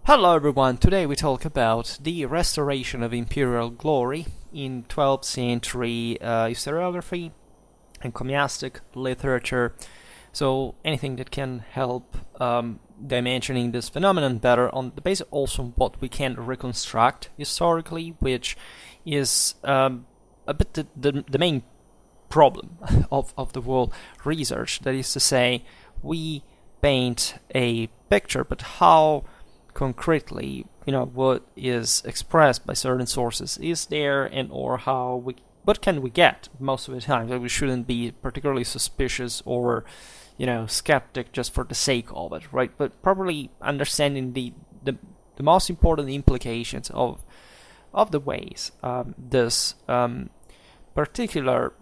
Hello everyone, today we talk about the restoration of imperial glory in 12th century historiography and encomiastic literature. So anything that can help dimensioning this phenomenon better on the basis also of what we can reconstruct historically, which is a bit the main problem of the whole research. That is to say, we paint a picture, but how concretely, what is expressed by certain sources is there, and or what can we get most of the time. So we shouldn't be particularly suspicious or, skeptic just for the sake of it, right? But properly understanding the most important implications of the ways this particular,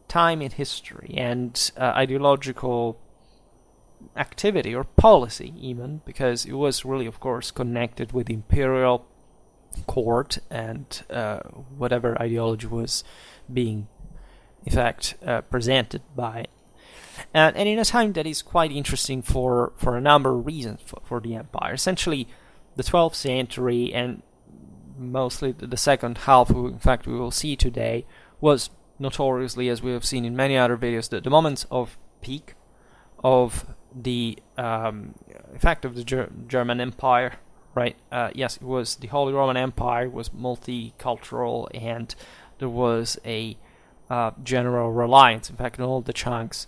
time in history and ideological activity or policy, even because it was really, of course, connected with the imperial court and whatever ideology was being in fact presented by it. And in a time that is quite interesting for a number of reasons for the empire. Essentially, the 12th century and mostly the second half, in fact, we will see today, was notoriously, as we have seen in many other videos, the moment of peak of the of the German Empire, right? Yes, it was the Holy Roman Empire, was multicultural, and there was a general reliance, in fact, in all the chunks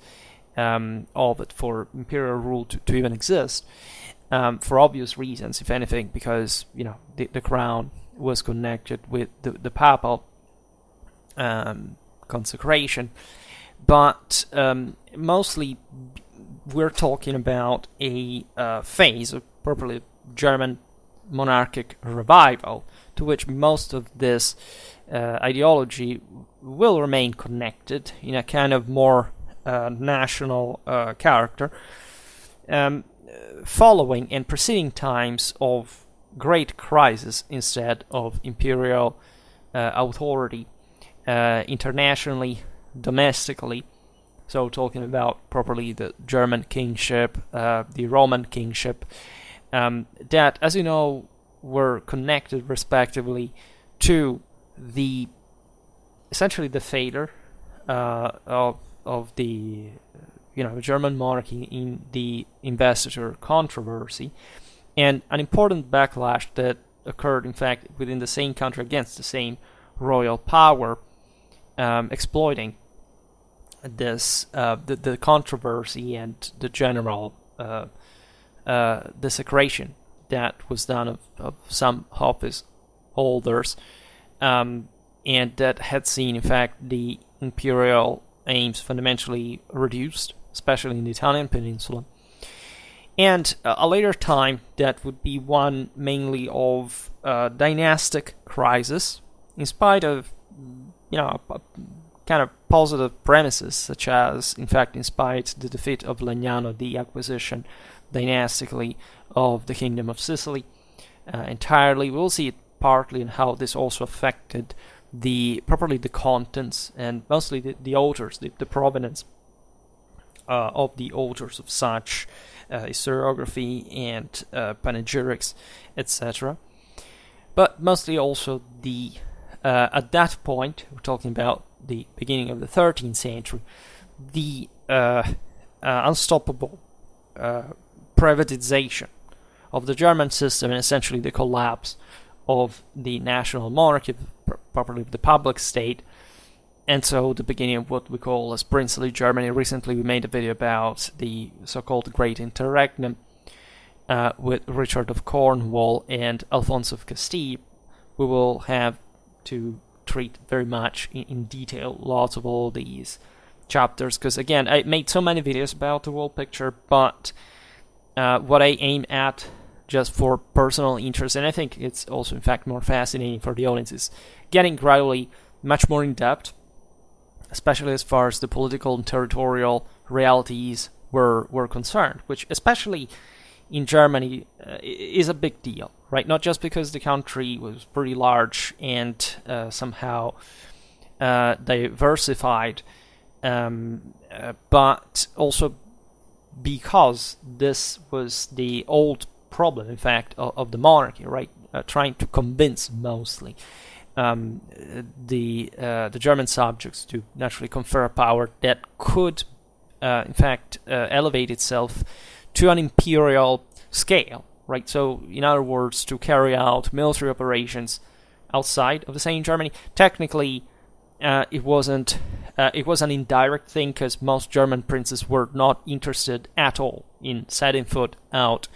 of it, for imperial rule to even exist, for obvious reasons, if anything, because the crown was connected with the papal consecration, but mostly we're talking about a phase of properly German monarchic revival, to which most of this ideology will remain connected in a kind of more national character, following and preceding times of great crisis instead of imperial authority, internationally, domestically. So talking about properly the German kingship, the Roman kingship, that, as you know, were connected respectively to the essentially the failure of the German monarchy in the investiture controversy, and an important backlash that occurred, in fact, within the same country against the same royal power, exploiting this the controversy and the general desecration that was done of some office holders, and that had seen, in fact, the imperial aims fundamentally reduced, especially in the Italian peninsula. And a later time that would be one mainly of dynastic crisis, in spite of kind of positive premises, such as, in fact, in spite the defeat of Legnano, the acquisition dynastically of the Kingdom of Sicily entirely. We'll see it partly in how this also affected the contents and mostly the authors, the provenance of the authors of such historiography and panegyrics, etc. But mostly also the at that point, we're talking about the beginning of the 13th century, the unstoppable privatization of the German system, and essentially the collapse of the national monarchy, properly the public state, and so the beginning of what we call as princely Germany. Recently we made a video about the so-called Great Interregnum with Richard of Cornwall and Alphonse of Castile. We will have to treat very much in detail lots of all these chapters, because again, I made so many videos about the whole picture, but what I aim at, just for personal interest, and I think it's also in fact more fascinating for the audience, is getting gradually much more in depth, especially as far as the political and territorial realities were concerned, which especially in Germany is a big deal, right? Not just because the country was pretty large and somehow diversified, but also because this was the old problem, in fact, of the monarchy, right? Trying to convince mostly the German subjects to naturally confer a power that could, in fact, elevate itself to an imperial scale, right? So, in other words, to carry out military operations outside of the same Germany. Technically, it wasn't. It was an indirect thing because most German princes were not interested at all in setting foot out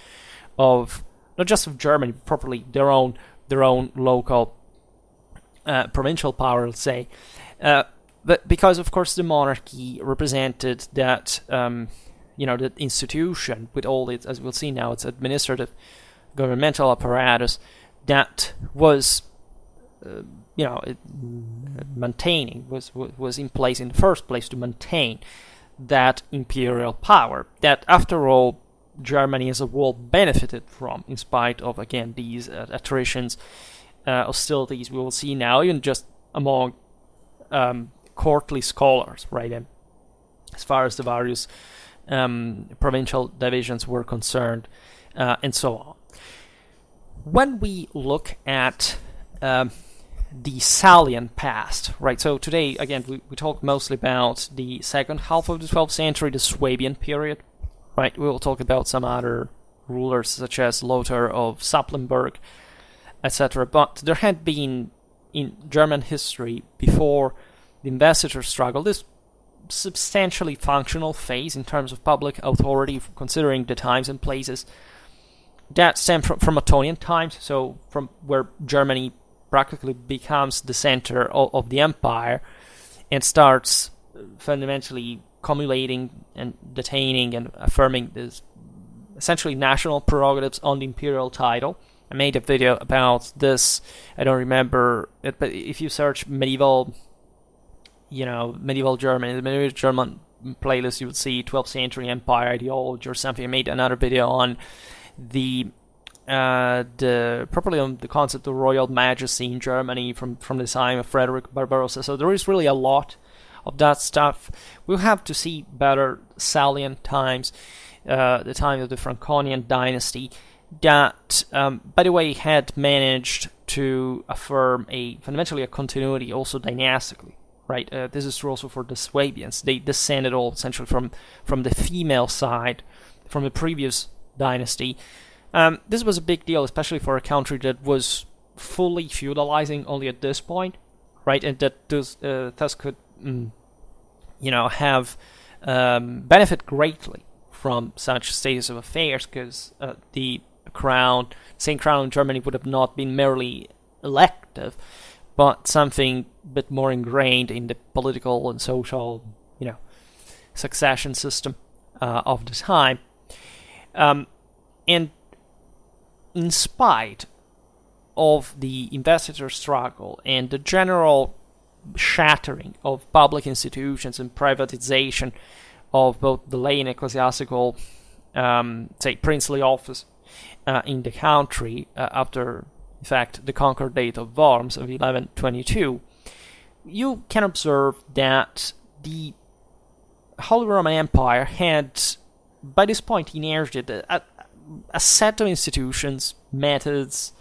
of not just of Germany, but properly their own local provincial power, let's say. But because, of course, the monarchy represented that the institution with all its, as we'll see now, its administrative governmental apparatus that was maintaining was in place in the first place to maintain that imperial power that, after all, Germany as a whole benefited from, in spite of, again, these attritions, hostilities we will see now, even just among courtly scholars, right? And as far as the various provincial divisions were concerned, and so on. When we look at the Salian past, right? So today, again, we talk mostly about the second half of the 12th century, the Swabian period, right? We will talk about some other rulers such as Lothar of Supplenburg, etc. But there had been in German history before the investiture struggle this substantially functional phase in terms of public authority, considering the times and places that stem from Ottonian times, so from where Germany practically becomes the center of the empire and starts fundamentally cumulating and detaining and affirming this essentially national prerogatives on the imperial title. I made a video about this. I don't remember it, but if you search medieval Germany, the medieval German playlist, you would see 12th century empire ideology or something. I made another video on properly on the concept of royal majesty in Germany from the time of Frederick Barbarossa. So there is really a lot of that stuff. We'll have to see better Salian times, the time of the Franconian dynasty, that, by the way, had managed to affirm fundamentally a continuity also dynastically. Right, this is true also for the Swabians. They descended all essentially from the female side, from the previous dynasty. This was a big deal, especially for a country that was fully feudalizing only at this point, right? And that thus could, have benefit greatly from such status of affairs, because the same crown in Germany would have not been merely elective, but something a bit more ingrained in the political and social, succession system of the time. And in spite of the investiture struggle and the general shattering of public institutions and privatization of both the lay and ecclesiastical, princely office in the country after, in fact, the Concordat of Worms of 1122, you can observe that the Holy Roman Empire had, by this point, inherited a set of institutions, methods,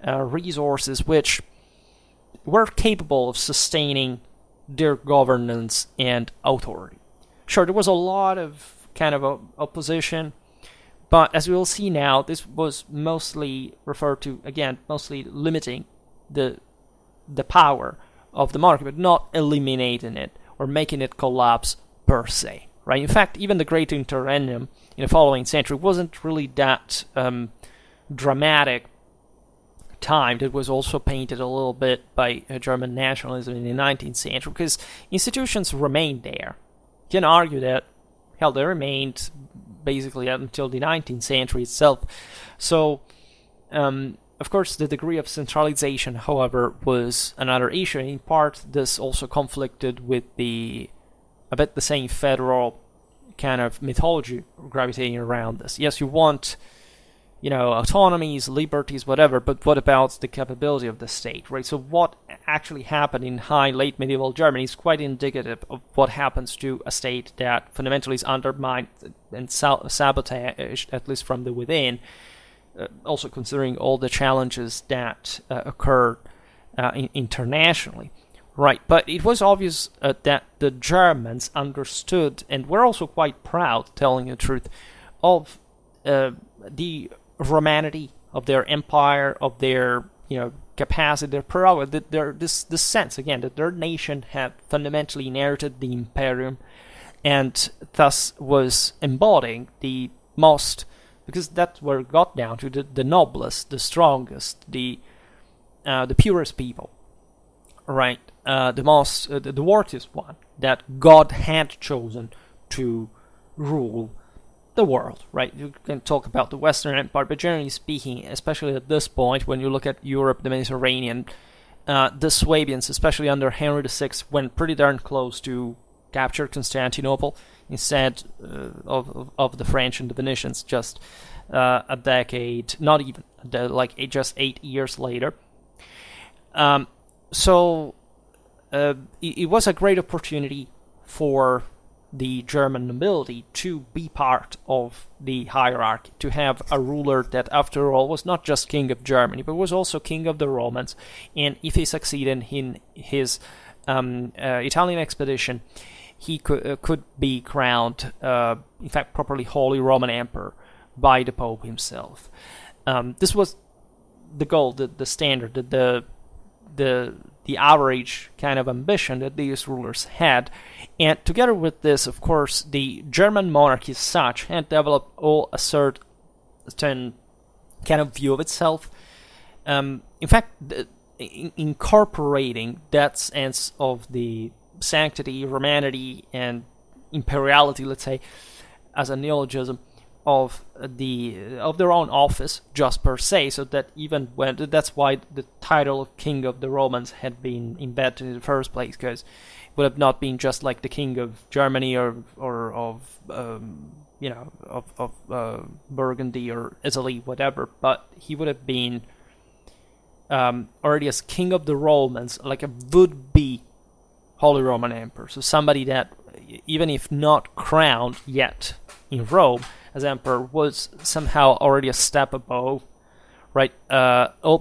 resources which were capable of sustaining their governance and authority. Sure, there was a lot of kind of opposition, but as we will see now, this was mostly referred to, again, mostly limiting the power of the monarchy, but not eliminating it or making it collapse per se, right? In fact, even the Great Interregnum in the following century wasn't really that dramatic time. That was also painted a little bit by German nationalism in the 19th century, because institutions remained there. You can argue that, hell, they remained basically until the 19th century itself. So, of course, the degree of centralization, however, was another issue. In part, this also conflicted with a bit the same federal kind of mythology gravitating around this. Yes, you want autonomies, liberties, whatever, but what about the capability of the state, right? So what actually happened in late medieval Germany is quite indicative of what happens to a state that fundamentally is undermined and sabotaged, at least from the within, also considering all the challenges that occurred internationally. Right, but it was obvious that the Germans understood and were also quite proud, telling the truth, of the Romanity of their empire, of their capacity, their prerogative, this sense again that their nation had fundamentally inherited the Imperium, and thus was embodying the most, because that's where it got down to, the noblest, the strongest, the purest people, right? The most, the worthiest one that God had chosen to rule the world, right? You can talk about the Western Empire, but generally speaking, especially at this point, when you look at Europe, the Mediterranean, the Swabians, especially under Henry VI, went pretty darn close to capture Constantinople instead of the French and the Venetians just a decade, not even, just 8 years later. So it was a great opportunity for the German nobility to be part of the hierarchy, to have a ruler that, after all, was not just king of Germany, but was also king of the Romans. And if he succeeded in his Italian expedition, he could be crowned, in fact, properly Holy Roman Emperor by the Pope himself. This was the goal, the standard, the average kind of ambition that these rulers had. And together with this, of course, the German monarchy as such had developed a certain kind of view of itself. In fact, incorporating that sense of the sanctity, Romanity, and imperiality, let's say, as a neologism, of their own office, just per se, so that even when that's why the title of King of the Romans had been embedded in the first place, because it would have not been just like the King of Germany or of Burgundy or Italy, whatever, but he would have been already as King of the Romans, like a would-be Holy Roman Emperor, so somebody that, even if not crowned yet in Rome as emperor, was somehow already a step above, right?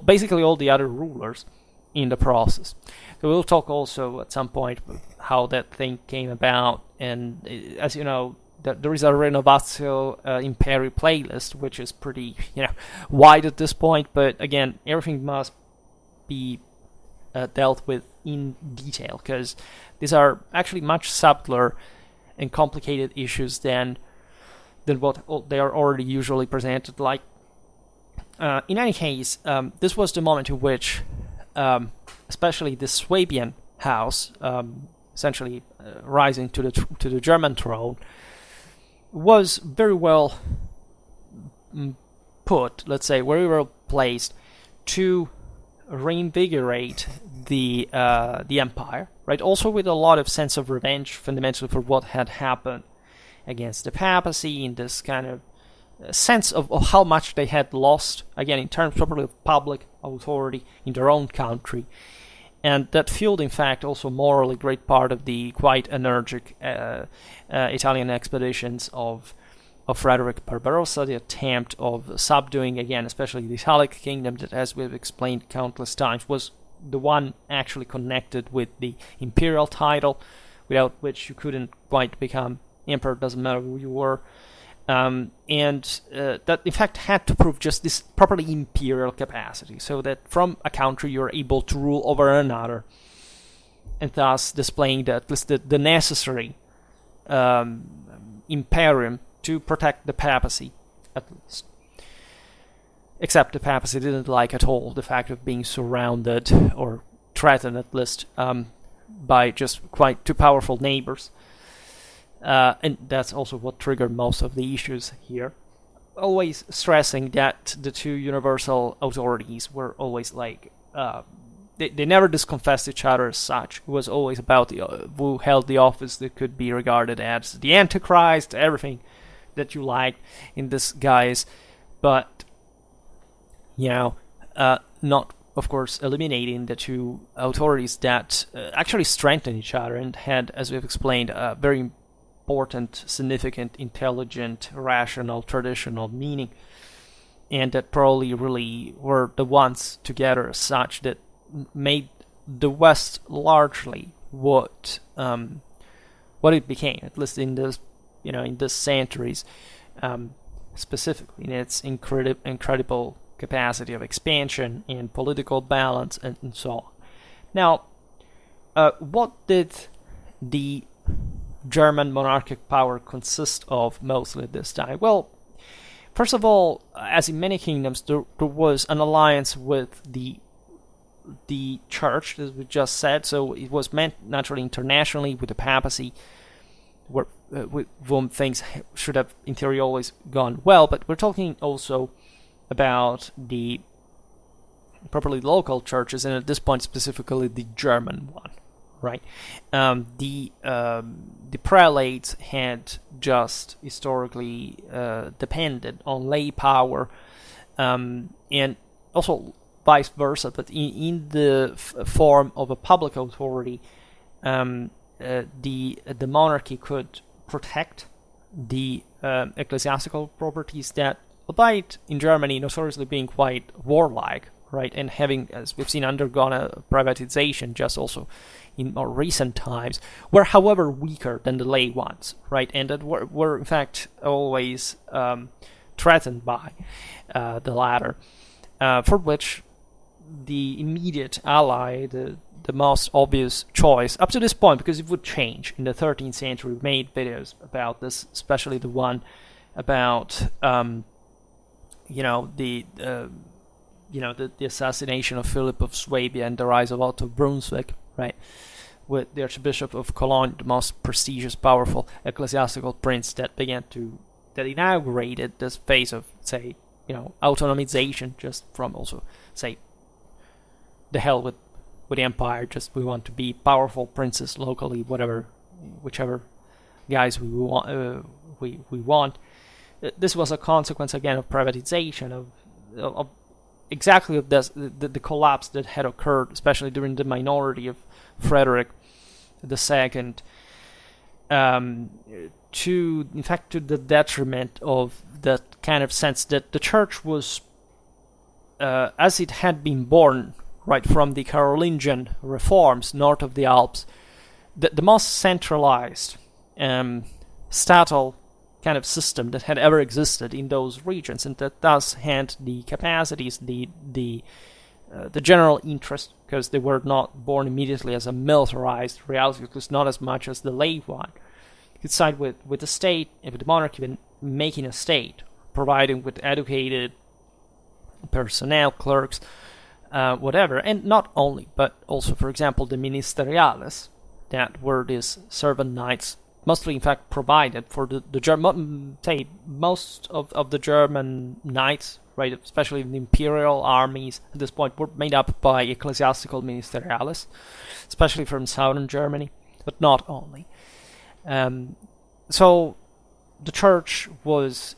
Basically all the other rulers in the process. So we'll talk also at some point how that thing came about, and as you know, there is a Renovatio Imperi playlist, which is pretty wide at this point, but again, everything must be dealt with in detail, because these are actually much subtler and complicated issues than what they are already usually presented like. In any case, this was the moment in which, especially the Swabian house, essentially rising to the German throne, was very well put, let's say, very well placed to reinvigorate the empire, right? Also with a lot of sense of revenge, fundamentally, for what had happened against the papacy, in this kind of sense of how much they had lost, again, in terms properly of public authority in their own country. And that fueled, in fact, also morally a great part of the quite energetic Italian expeditions of Frederick Barbarossa, the attempt of subduing, again, especially the Italic kingdom that, as we've explained countless times, was the one actually connected with the imperial title, without which you couldn't quite become emperor, doesn't matter who you were. And that, in fact, had to prove just this properly imperial capacity, so that from a country you're able to rule over another, and thus displaying at least the necessary imperium to protect the papacy, at least. Except the papacy didn't like at all the fact of being surrounded, or threatened at least, by just quite two powerful neighbors. And that's also what triggered most of the issues here. Always stressing that the two universal authorities were always like, they never disconfessed each other as such. It was always about who held the office that could be regarded as the Antichrist, everything that you liked in this guise. But not, of course, eliminating the two authorities that actually strengthen each other and had, as we've explained, a very important, significant, intelligent, rational, traditional meaning, and that probably really were the ones together as such that made the West largely what it became, at least in this in the centuries, specifically in its incredible capacity of expansion and political balance and so on. Now, what did the German monarchic power consist of mostly at this time? Well, first of all, as in many kingdoms, there was an alliance with the church, as we just said, so it was meant naturally internationally with the papacy, with whom things should have in theory always gone well, but we're talking also about the properly local churches, and at this point specifically the German one, right? The prelates had just historically depended on lay power, and also vice versa, but in the form of a public authority, the monarchy could protect the ecclesiastical properties that, albeit in Germany notoriously being quite warlike, right, and having, as we've seen, undergone a privatization just also in more recent times, were however weaker than the lay ones, right, and that were in fact always threatened by the latter, for which the immediate ally, the most obvious choice up to this point, because it would change in the 13th century. We made videos about this, especially the one about the assassination of Philip of Swabia and the rise of Otto of Brunswick, right, with the Archbishop of Cologne, the most prestigious, powerful ecclesiastical prince that inaugurated this phase of, say, autonomization, just from also, say, the hell with the empire, just we want to be powerful princes locally, whichever guys we want. This was a consequence again of privatization, of exactly of this, the collapse that had occurred, especially during the minority of Frederick II, to the detriment of that kind of sense that the church was, as it had been born right from the Carolingian reforms north of the Alps, the most centralized statal kind of system that had ever existed in those regions, and that thus had the capacities, the general interest, because they were not born immediately as a militarized reality, because not as much as the lay one. You could side with the state, and with the monarchy, and making a state, providing with educated personnel, clerks, whatever, and not only, but also, for example, the ministeriales, that were these servant knights, mostly in fact provided for the German, say, most of the German knights, right, especially the Imperial armies at this point, were made up by ecclesiastical ministeriales, especially from southern Germany, but not only. So the church was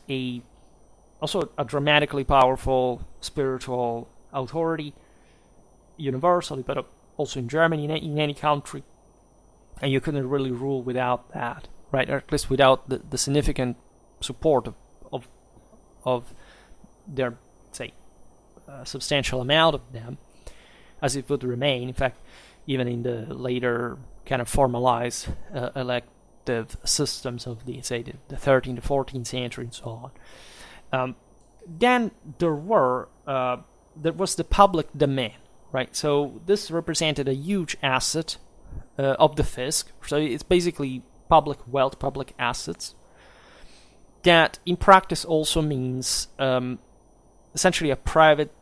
also a dramatically powerful spiritual authority, universally, but also in Germany, in any country, and you couldn't really rule without that, right? Or at least without the significant support of their, say, substantial amount of them, as it would remain. In fact, even in the later kind of formalized elective systems of the 13th to 14th century and so on. Then there was the public domain, right? So this represented a huge asset of the fisc. So it's basically public wealth, public assets. That in practice also means essentially a private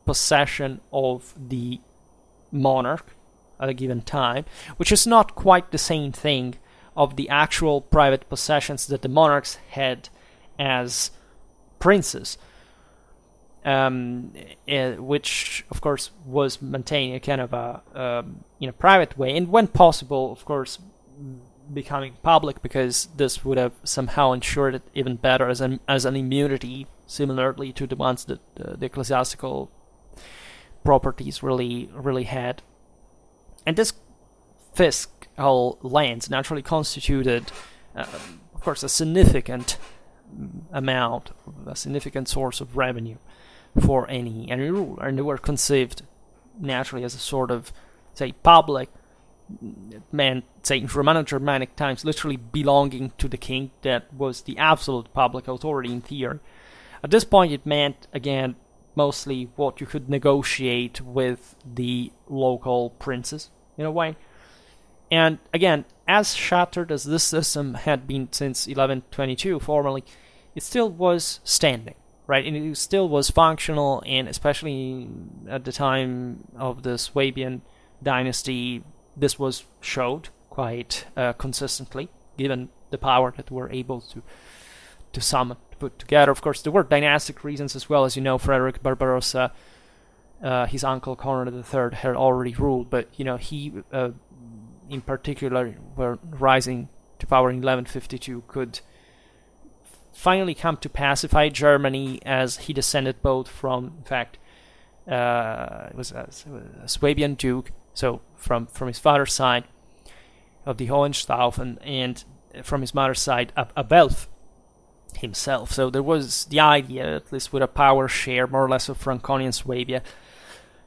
possession of the monarch at a given time, which is not quite the same thing of the actual private possessions that the monarchs had as princes, which of course was maintaining a kind of a in a private way, and when possible, of course, becoming public, because this would have somehow ensured it even better as an immunity similarly to the ones that the ecclesiastical properties really had. And this fiscal lands naturally constituted, of course, a significant source of revenue for any ruler, and they were conceived naturally as a sort of, say, public, meant, say, in Romano-Germanic times, literally belonging to the king. That was the absolute public authority in theory. At this point, it meant, again, mostly what you could negotiate with the local princes, in a way. And again, as shattered as this system had been since 1122 formally, it still was standing, right? And it still was functional, and especially at the time of the Swabian dynasty, this was showed quite consistently, given the power that we were able to summon, to put together. Of course, there were dynastic reasons as well. As you know, Frederick Barbarossa, his uncle Conrad III, had already ruled, but he, in particular, were rising to power in 1152, could finally come to pacify Germany, as he descended both from, in fact, it was a Swabian duke, so from his father's side of the Hohenstaufen, and from his mother's side, Abelf himself. So there was the idea, at least with a power share, more or less, of Franconian Swabia,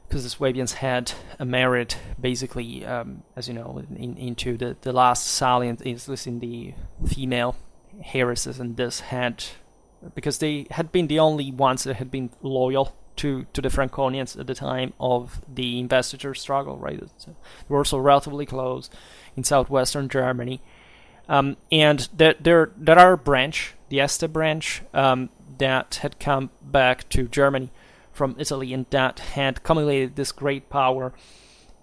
because the Swabians had married, basically, as you know, into the last salient, at least in the female heiresses, and this had, because they had been the only ones that had been loyal to the Franconians at the time of the investiture struggle, right? They were also relatively close in southwestern Germany. And there are a branch, the Este branch, that had come back to Germany from Italy, and that had accumulated this great power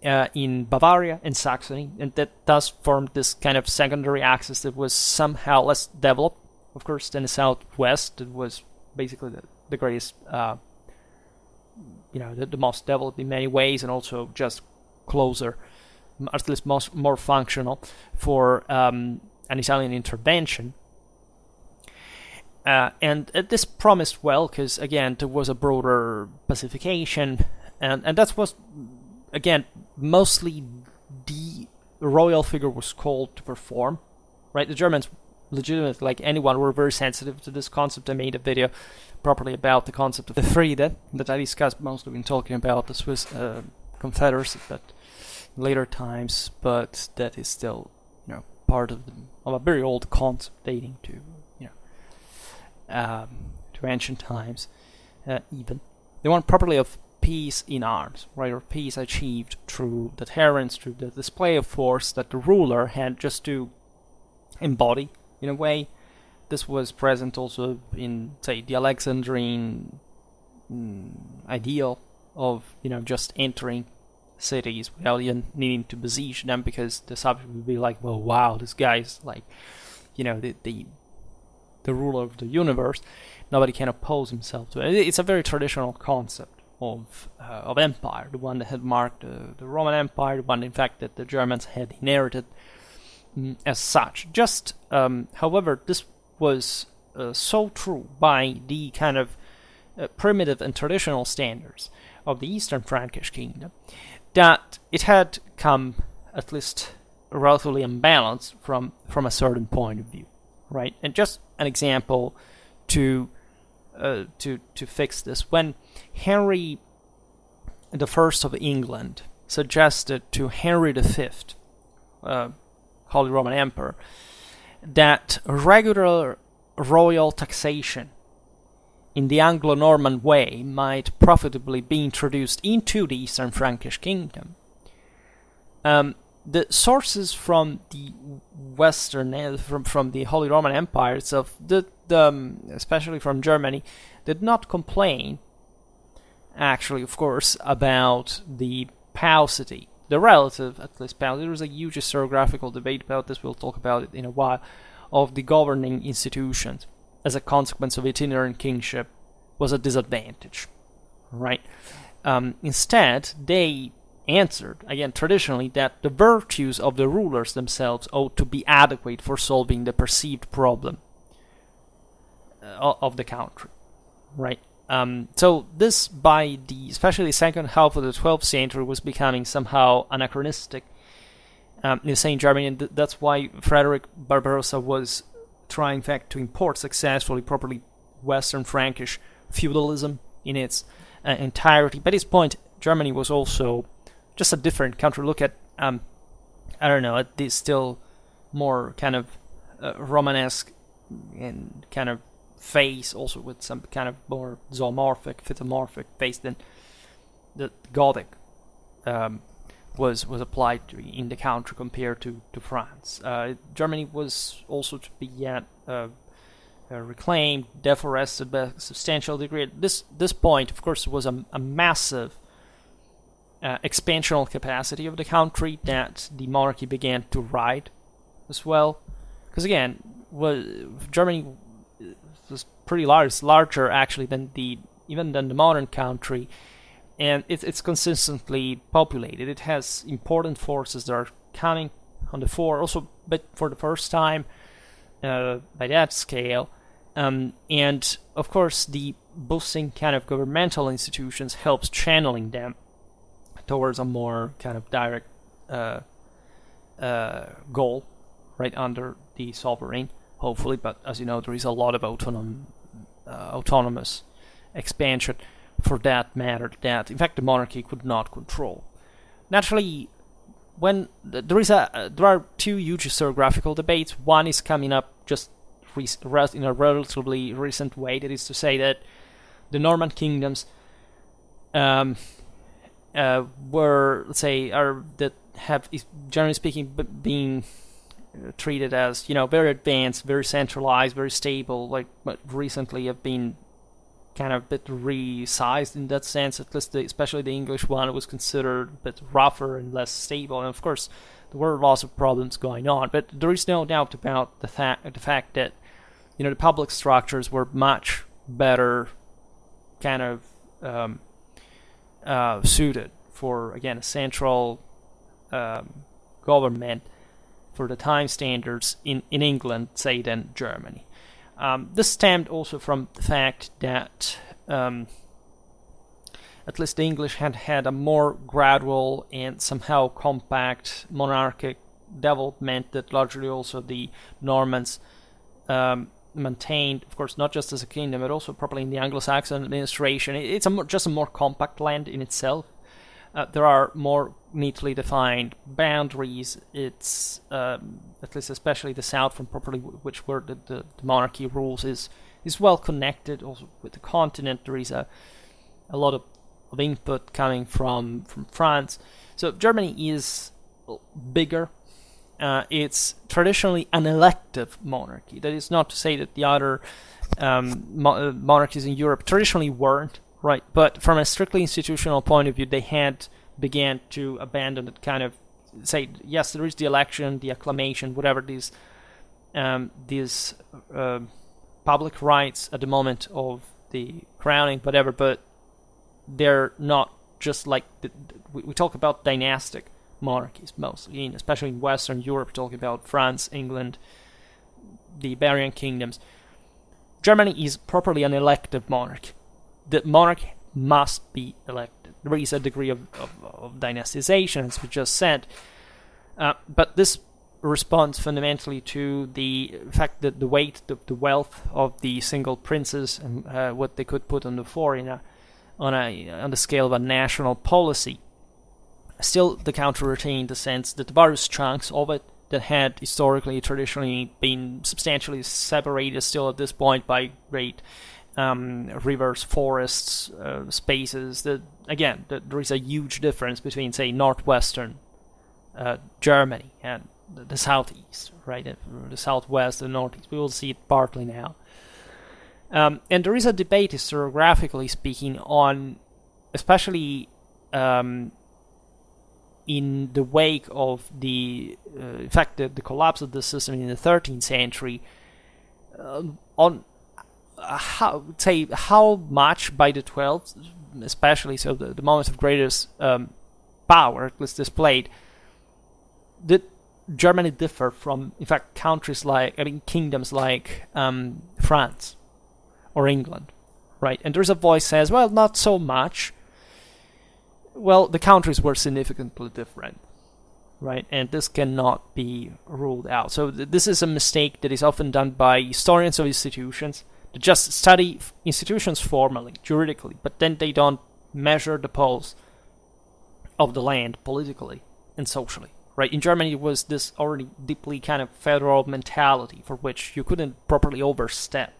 in Bavaria and Saxony, and that thus formed this kind of secondary axis that was somehow less developed, of course, than the southwest. It was basically the greatest, the most developed in many ways, and also just closer, at least more functional for an Italian intervention. And this promised well, because again, there was a broader pacification, and that was, again, mostly the royal figure was called to perform, right? The Germans, legitimately, like anyone, were very sensitive to this concept. I made a video properly about the concept of the Friede that I discussed mostly when talking about the Swiss Confederacy, but later times, but that is still, part of a very old concept dating to, to ancient times, even. They want properly of peace in arms, right, or peace achieved through deterrence, through the display of force that the ruler had just to embody, in a way. This was present also in, say, the Alexandrine ideal of, just entering cities without even needing to besiege them, because the subject would be like, well, wow, this guy's like, the ruler of the universe. Nobody can oppose himself to it. It's a very traditional concept of empire, the one that had marked the Roman Empire, the one, in fact, that the Germans had inherited as such. Just, however, this was so true by the kind of primitive and traditional standards of the Eastern Frankish kingdom that it had come, at least relatively unbalanced from a certain point of view, right? And just an example to fix this: when Henry I of England suggested to Henry V, Holy Roman Emperor, that regular royal taxation in the Anglo-Norman way might profitably be introduced into the Eastern Frankish kingdom, the sources from the Western, from the Holy Roman Empire itself, especially from Germany, did not complain, actually, of course, about the paucity, the relative, at least, paucity. There was a huge historiographical debate about this, we'll talk about it in a while, of the governing institutions as a consequence of itinerant kingship was a disadvantage, right? Instead, they answered, again, traditionally, that the virtues of the rulers themselves ought to be adequate for solving the perceived problem of the country, right? So this, by especially the second half of the 12th century, was becoming somehow anachronistic in Saint Germany, and that's why Frederick Barbarossa was trying, in fact, to import successfully, properly, Western Frankish feudalism in its entirety. By this point, Germany was also just a different country. Look at, I don't know, at this still more kind of Romanesque and kind of face, also with some kind of more zoomorphic, phytomorphic face than the Gothic was applied in the country compared to France. Germany was also to be yet reclaimed, deforested by a substantial degree. At this point, of course, was a massive expansional capacity of the country that the monarchy began to ride as well. Because again, Germany was pretty large, larger actually than even than the modern country, and it's consistently populated. It has important forces that are coming on the fore, also, but for the first time by that scale, and of course the boosting kind of governmental institutions helps channeling them towards a more kind of direct goal, right under the sovereign, hopefully. But as you know, there is a lot of autonomous expansion for that matter that, in fact, the monarchy could not control. Naturally, when there are two huge historiographical debates. One is coming up just in a relatively recent way. That is to say that the Norman kingdoms were, let's say, have, generally speaking, being treated as, very advanced, very centralized, very stable, like, but recently have been kind of a bit resized in that sense. At least especially the English one was considered a bit rougher and less stable, and of course there were lots of problems going on, but there is no doubt about the fact that the public structures were much better kind of suited for, again, a central government for the time standards in England, say, than Germany. This stemmed also from the fact that at least the English had a more gradual and somehow compact monarchic development that largely also the Normans maintained, of course, not just as a kingdom, but also properly in the Anglo-Saxon administration. It's just a more compact land in itself. There are more neatly defined boundaries. It's at least, especially the south, from properly which where the monarchy rules, is well connected also with the continent. There is a lot of input coming from France. So Germany is bigger. It's traditionally an elective monarchy. That is not to say that the other monarchies in Europe traditionally weren't, right? But from a strictly institutional point of view, they began to abandon that kind of, say, yes, there is the election, the acclamation, whatever these public rights at the moment of the crowning, whatever, but they're not just like, we talk about dynastic monarchies mostly, especially in Western Europe, talking about France, England, the Iberian kingdoms. Germany is properly an elective monarchy. The monarch must be elected. There is a degree of dynastization, as we just said, but this responds fundamentally to the fact that the weight, the wealth of the single princes and what they could put on the fore on the scale of a national policy. Still, the country retained the sense that the various chunks of it that had historically, traditionally been substantially separated still at this point by great rivers, forests, spaces. That again, there is a huge difference between, say, northwestern Germany and the southeast, right? The southwest, the northeast. We will see it partly now. And there is a debate, historiographically speaking, on, especially in the wake of the, in fact, the collapse of the system in the 13th century, on how much by the 12th, especially, so the moment of greatest power, at least displayed, did Germany differ from, in fact, kingdoms like France or England, right? And there's a voice says, well, not so much. Well, the countries were significantly different, right? And this cannot be ruled out. So this is a mistake that is often done by historians of institutions. They just study institutions formally, juridically, but then they don't measure the pulse of the land politically and socially, right? In Germany, it was this already deeply kind of federal mentality for which you couldn't properly overstep,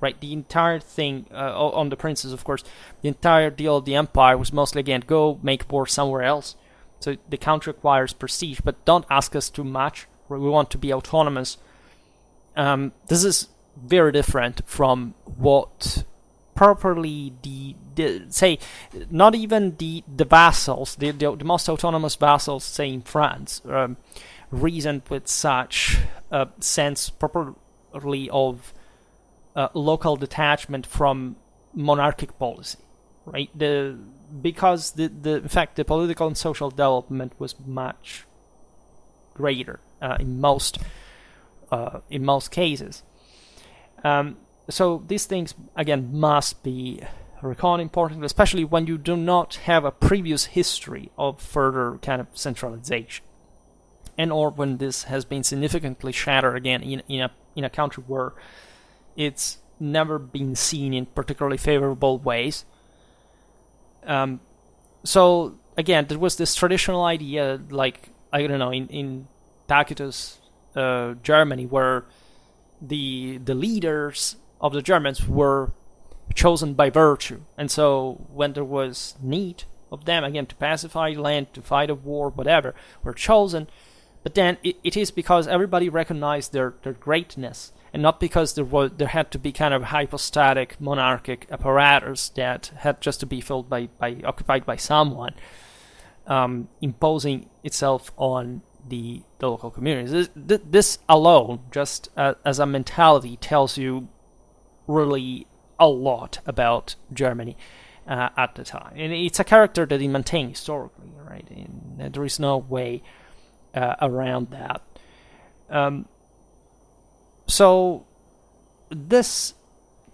right? The entire thing on the princes, of course, the entire deal of the empire was mostly, again, go make war somewhere else. So the country acquires prestige, but don't ask us too much. We want to be autonomous. This is very different from what properly the say, not even the vassals, the most autonomous vassals, say in France, reasoned with such a sense properly of local detachment from monarchic policy, right? Because in fact the political and social development was much greater in most cases. So these things, again, must be reckoned important, especially when you do not have a previous history of further kind of centralization, and or when this has been significantly shattered again in a country where it's never been seen in particularly favorable ways. So again, there was this traditional idea, like, I don't know, in Tacitus' Germany, where the leaders of the Germans were chosen by virtue, and so when there was need of them, again, to pacify the land, to fight a war, whatever, were chosen. But then it is because everybody recognized their greatness, and not because there had to be kind of hypostatic monarchic apparatus that had just to be filled by occupied by someone, imposing itself on the local communities. This alone, just as a mentality, tells you really a lot about Germany at the time. And it's a character that it maintained historically, right? And there is no way around that. So this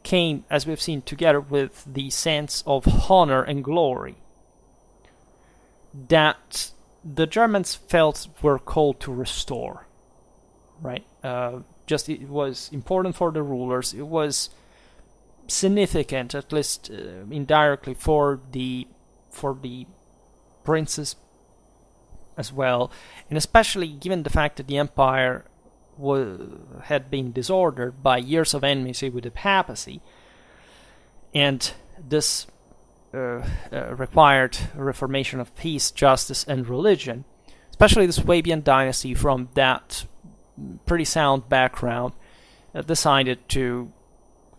came, as we've seen, together with the sense of honor and glory that the Germans felt were called to restore, right? Just it was important for the rulers. It was significant, at least indirectly, for the princes as well, and especially given the fact that the empire had been disordered by years of enmity with the papacy, and this required a reformation of peace, justice, and religion. Especially the Swabian dynasty, from that pretty sound background, decided to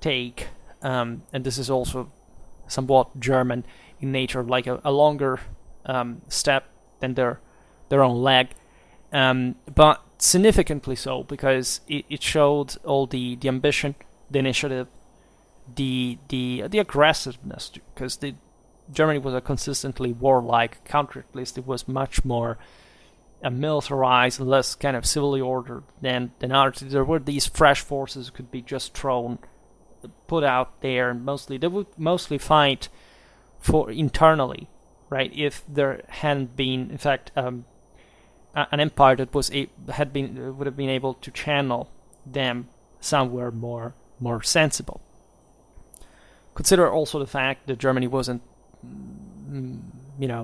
take, and this is also somewhat German in nature, like a longer step than their own leg, but significantly so, because it showed all the ambition, the initiative, the aggressiveness, because Germany was a consistently warlike country. At least it was much more militarized, less kind of civilly ordered than ours. There were these fresh forces could be just put out there, and they would mostly fight for internally, right? If there hadn't been, in fact, an empire that would have been able to channel them somewhere more sensible. Consider also the fact that Germany wasn't,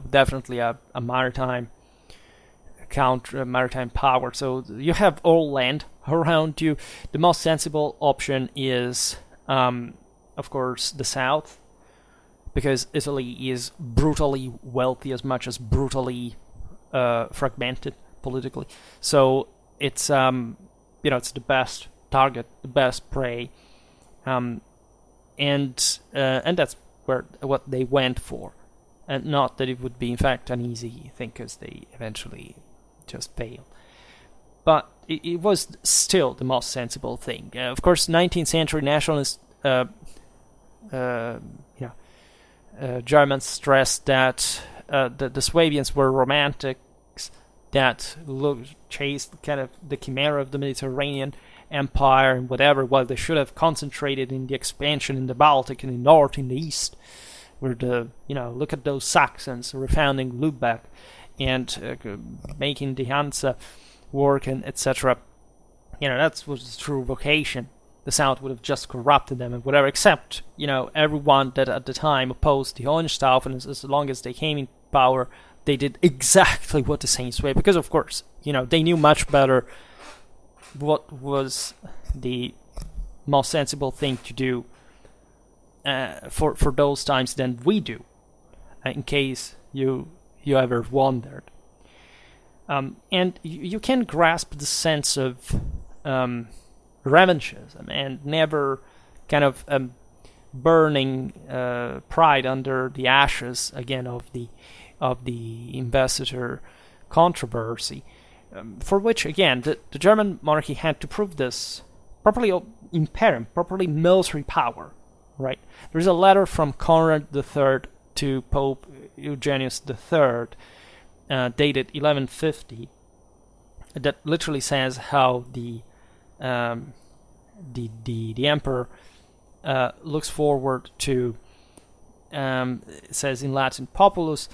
definitely a maritime maritime power. So you have all land around you. The most sensible option is, of course, the south, because Italy is brutally wealthy as much as brutally fragmented politically. So it's it's the best target, the best prey, and that's what they went for, and not that it would be in fact an easy thing, because they eventually just failed. But it was still the most sensible thing. Of course, 19th century nationalist Germans stressed that the Swabians were romantics that chased kind of the chimera of the Mediterranean, empire and whatever, while they should have concentrated in the expansion in the Baltic, in the north, in the east, where look at those Saxons refounding Lubeck and making the Hansa work and etc. That was the true vocation. The South would have just corrupted them and whatever, except, everyone that at the time opposed the Hohenstaufen, and as long as they came in power, they did exactly what the Saints were, because of course, they knew much better what was the most sensible thing to do for those times than we do, in case you ever wondered. And you can grasp the sense of revanchism and never kind of burning pride under the ashes again of the investiture controversy, for which again the German monarchy had to prove this properly imperium, properly military power. Right? There's a letter from Conrad III to Pope Eugenius III, dated 1150, that literally says how the emperor looks forward to, it says in Latin, populus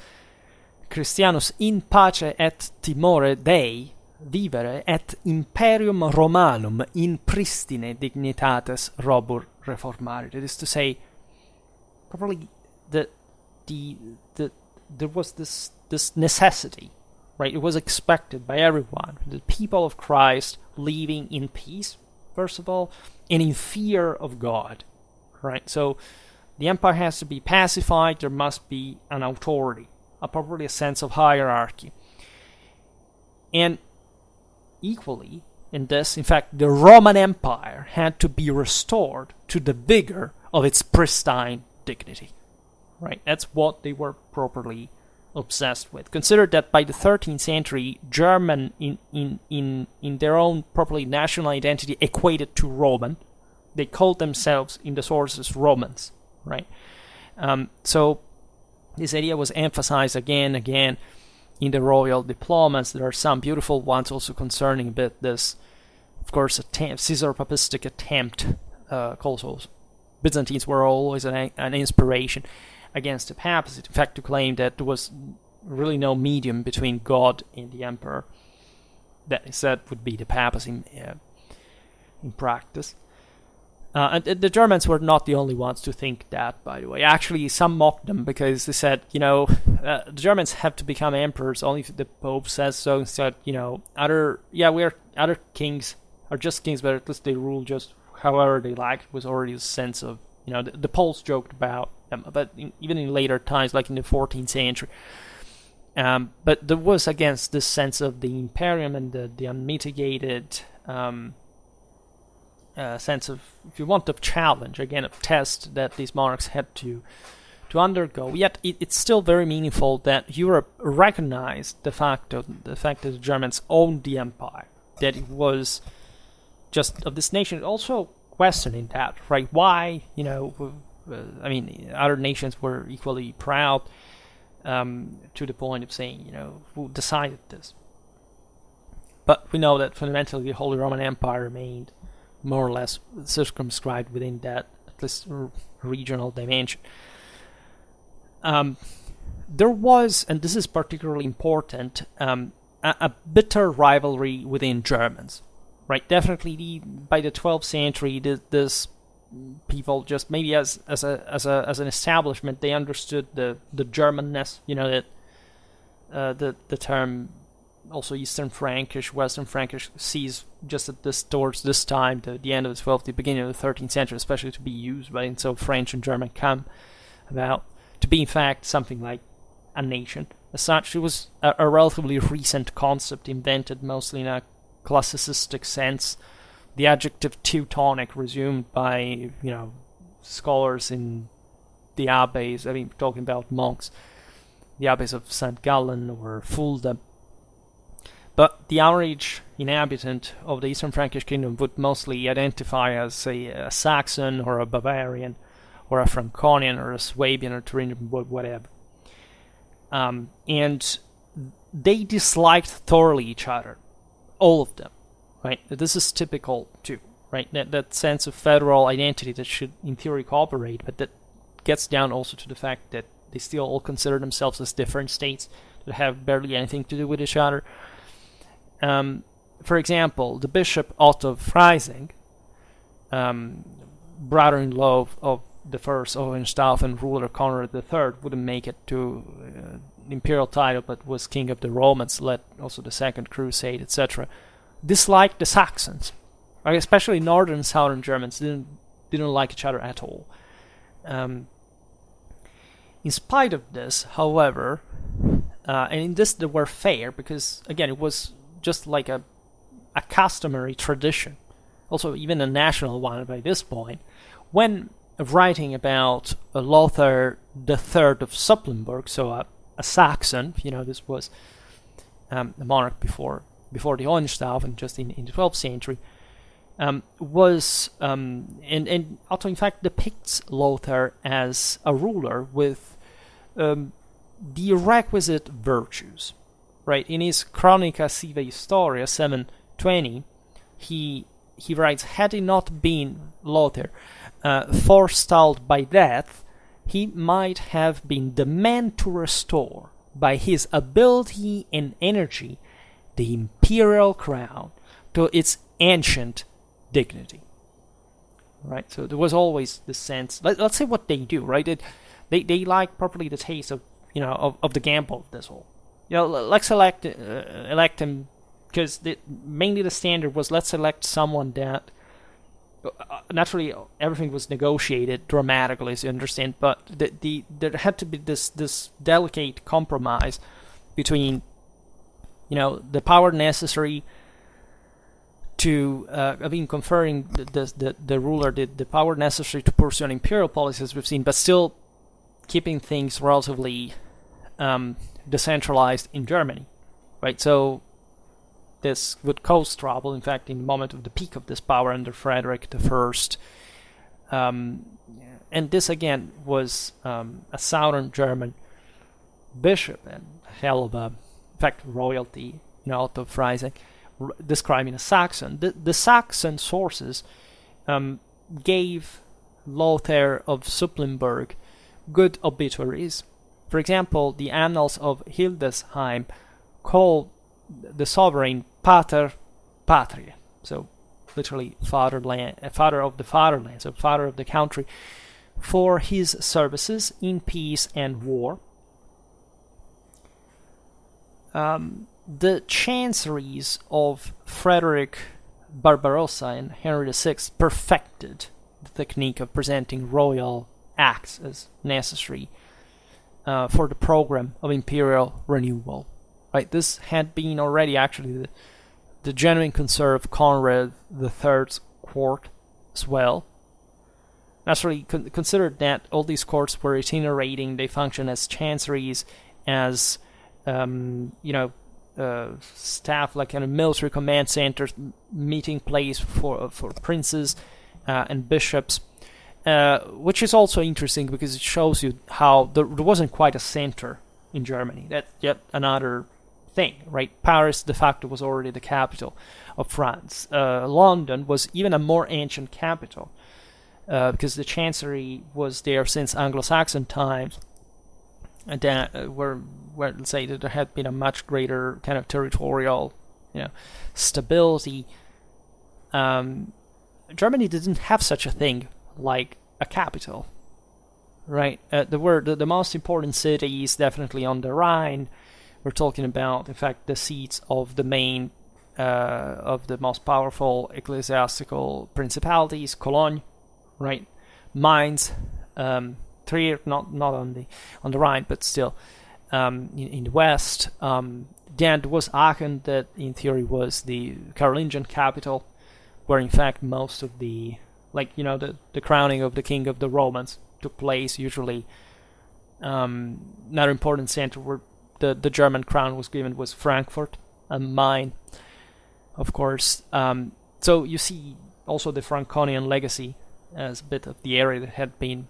Christianus in pace et timore Dei vivere et imperium Romanum in pristine dignitates robur reformare. That is to say, probably that there was this necessity, right? It was expected by everyone, the people of Christ living in peace, first of all, and in fear of God, right? So the empire has to be pacified. There must be an authority, probably a sense of hierarchy. And equally in this, in fact, the Roman Empire had to be restored to the vigor of its pristine dignity, right? That's what they were properly obsessed with. Consider that by the 13th century, German in their own properly national identity equated to Roman. They called themselves in the sources Romans, right? So this idea was emphasized again in the royal diplomas. There are some beautiful ones also concerning a bit this, of course, Caesar-papistic attempt. Also, Byzantines were always an inspiration against the papacy. In fact, to claim that there was really no medium between God and the emperor. That instead would be the papacy in practice. And the Germans were not the only ones to think that, by the way. Actually, some mocked them because they said, the Germans have to become emperors only if the Pope says so. Instead, other kings are just kings, but at least they rule just however they like. It was already a sense of, the Poles joked about them, but even in later times, like in the 14th century. But there was, against this sense of the imperium and the unmitigated sense of, if you want, of challenge, again, of test that these monarchs had to undergo. Yet it's still very meaningful that Europe recognized the fact that the Germans owned the empire, that it was just of this nation. Also questioning that, right? Why, other nations were equally proud, to the point of saying, who decided this? But we know that fundamentally the Holy Roman Empire remained more or less circumscribed within that, at least, regional dimension. There was, and this is particularly important, a bitter rivalry within Germans, right? Definitely, by the 12th century, this people just maybe as an establishment, they understood the Germanness, that the term also Eastern Frankish, Western Frankish sees just at this towards this time, the end of the 12th, the beginning of the 13th century, especially to be used, right? And so French and German come about to be in fact something like a nation. As such, it was a relatively recent concept, invented mostly in a classicistic sense. The adjective Teutonic resumed by, scholars in the abbeys, talking about monks, the abbeys of St. Gallen or Fulda. But the average inhabitant of the Eastern Frankish kingdom would mostly identify as, say, a Saxon or a Bavarian or a Franconian or a Swabian or Thuringian, whatever. And they disliked thoroughly each other, all of them, right? This is typical too, right? That sense of federal identity that should, in theory, cooperate, but that gets down also to the fact that they still all consider themselves as different states that have barely anything to do with each other. For example, the Bishop Otto Freising, brother-in-law of the first Hohenstaufen ruler Conrad III, wouldn't make it to the imperial title, but was king of the Romans, led also the Second Crusade, etc. Disliked the Saxons, right? Especially northern and southern Germans didn't like each other at all. In spite of this, however, and in this they were fair, because again it was just like a customary tradition, also even a national one by this point, when writing about Lothar III of Supplenburg, so a Saxon, this was a monarch before the Hohenstaufen, just in the 12th century, and Otto in fact depicts Lothar as a ruler with the requisite virtues, right? In his Chronica Sive Historia 720, he writes, had he not been Lothar forestalled by death, he might have been the man to restore, by his ability and energy, the imperial crown to its ancient dignity. Right? So there was always the sense. Let's say what they do, right? They like properly the taste of the gamble of this whole. Let's elect him, because mainly the standard was, let's elect someone that. Naturally, everything was negotiated dramatically, as you understand, but there had to be this delicate compromise between, the power necessary to, conferring the ruler the power necessary to pursue an imperial policy, as we've seen, but still keeping things relatively decentralized in Germany, right? So this would cause trouble, in fact, in the moment of the peak of this power under Frederick I. And this, again, was a southern German bishop and hell of a, in fact, royalty, Otto Freising, describing a Saxon. The Saxon sources gave Lothar of Supplenburg good obituaries. For example, the Annals of Hildesheim call the sovereign Pater Patriae, so literally father of the fatherland, so father of the country, for his services in peace and war. The chanceries of Frederick Barbarossa and Henry VI perfected the technique of presenting royal acts as necessary for the program of imperial renewal. Right, this had been already actually the genuine concern of Conrad III's court as well. Naturally, consider that all these courts were itinerating; they function as chanceries, as staff like military command centers, meeting place for princes and bishops, which is also interesting because it shows you how there wasn't quite a center in Germany. That's yet another thing, right? Paris de facto was already the capital of France. London was even a more ancient capital because the chancery was there since Anglo-Saxon times, and where let's say that there had been a much greater kind of territorial, stability. Germany didn't have such a thing like a capital, right? There were the most important cities definitely on the Rhine. We're talking about, in fact, the seats of the main, of the most powerful ecclesiastical principalities: Cologne, right, Mainz, Trier, not on the Rhine, but still in the west. Then there was Aachen, that in theory was the Carolingian capital, where in fact most of the crowning of the king of the Romans took place. Usually, another important center where the German crown was given was Frankfurt and Main, of course. So you see also the Franconian legacy as a bit of the area that had been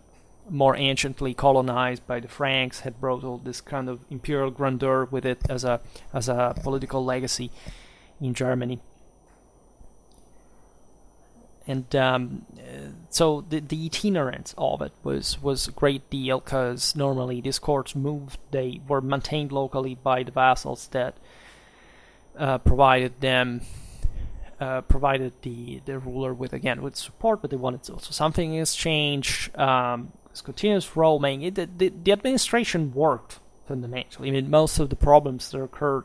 more anciently colonized by the Franks, had brought all this kind of imperial grandeur with it as a political legacy in Germany. So the itinerance of it was a great deal, because normally these courts moved. They were maintained locally by the vassals that provided the ruler with support, but they wanted also something in exchange. This continuous roaming. The administration worked fundamentally. I mean, most of the problems that occurred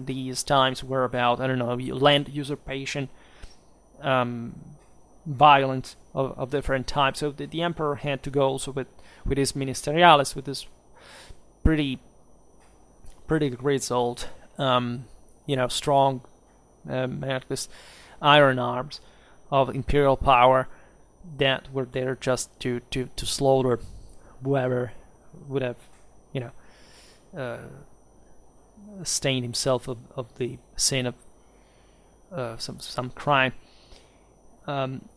these times were about, I don't know, land usurpation, violence of different types. So the emperor had to go also with his ministeriales, with his pretty grizzled, strong, this iron arms of imperial power that were there just to slaughter whoever would have, stained himself of the sin of some crime,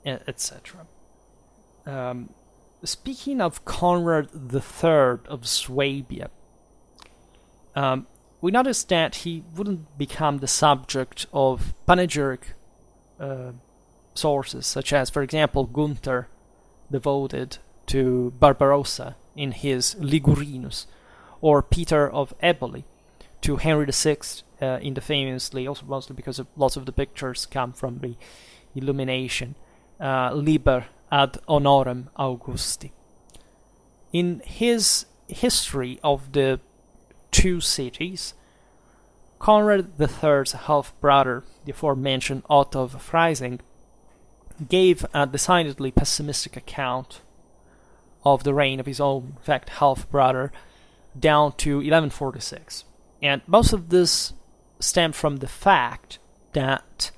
etc. Speaking of Conrad III of Swabia, we noticed that he wouldn't become the subject of panegyric sources, such as, for example, Gunther devoted to Barbarossa in his Ligurinus, or Peter of Eboli to Henry VI in the famously, also mostly because lots of the pictures come from the Illumination, Liber ad honorem Augusti. In his history of the two cities, Conrad III's half-brother, the aforementioned Otto of Freising, gave a decidedly pessimistic account of the reign of his own, in fact, half-brother, down to 1146. And most of this stemmed from the fact that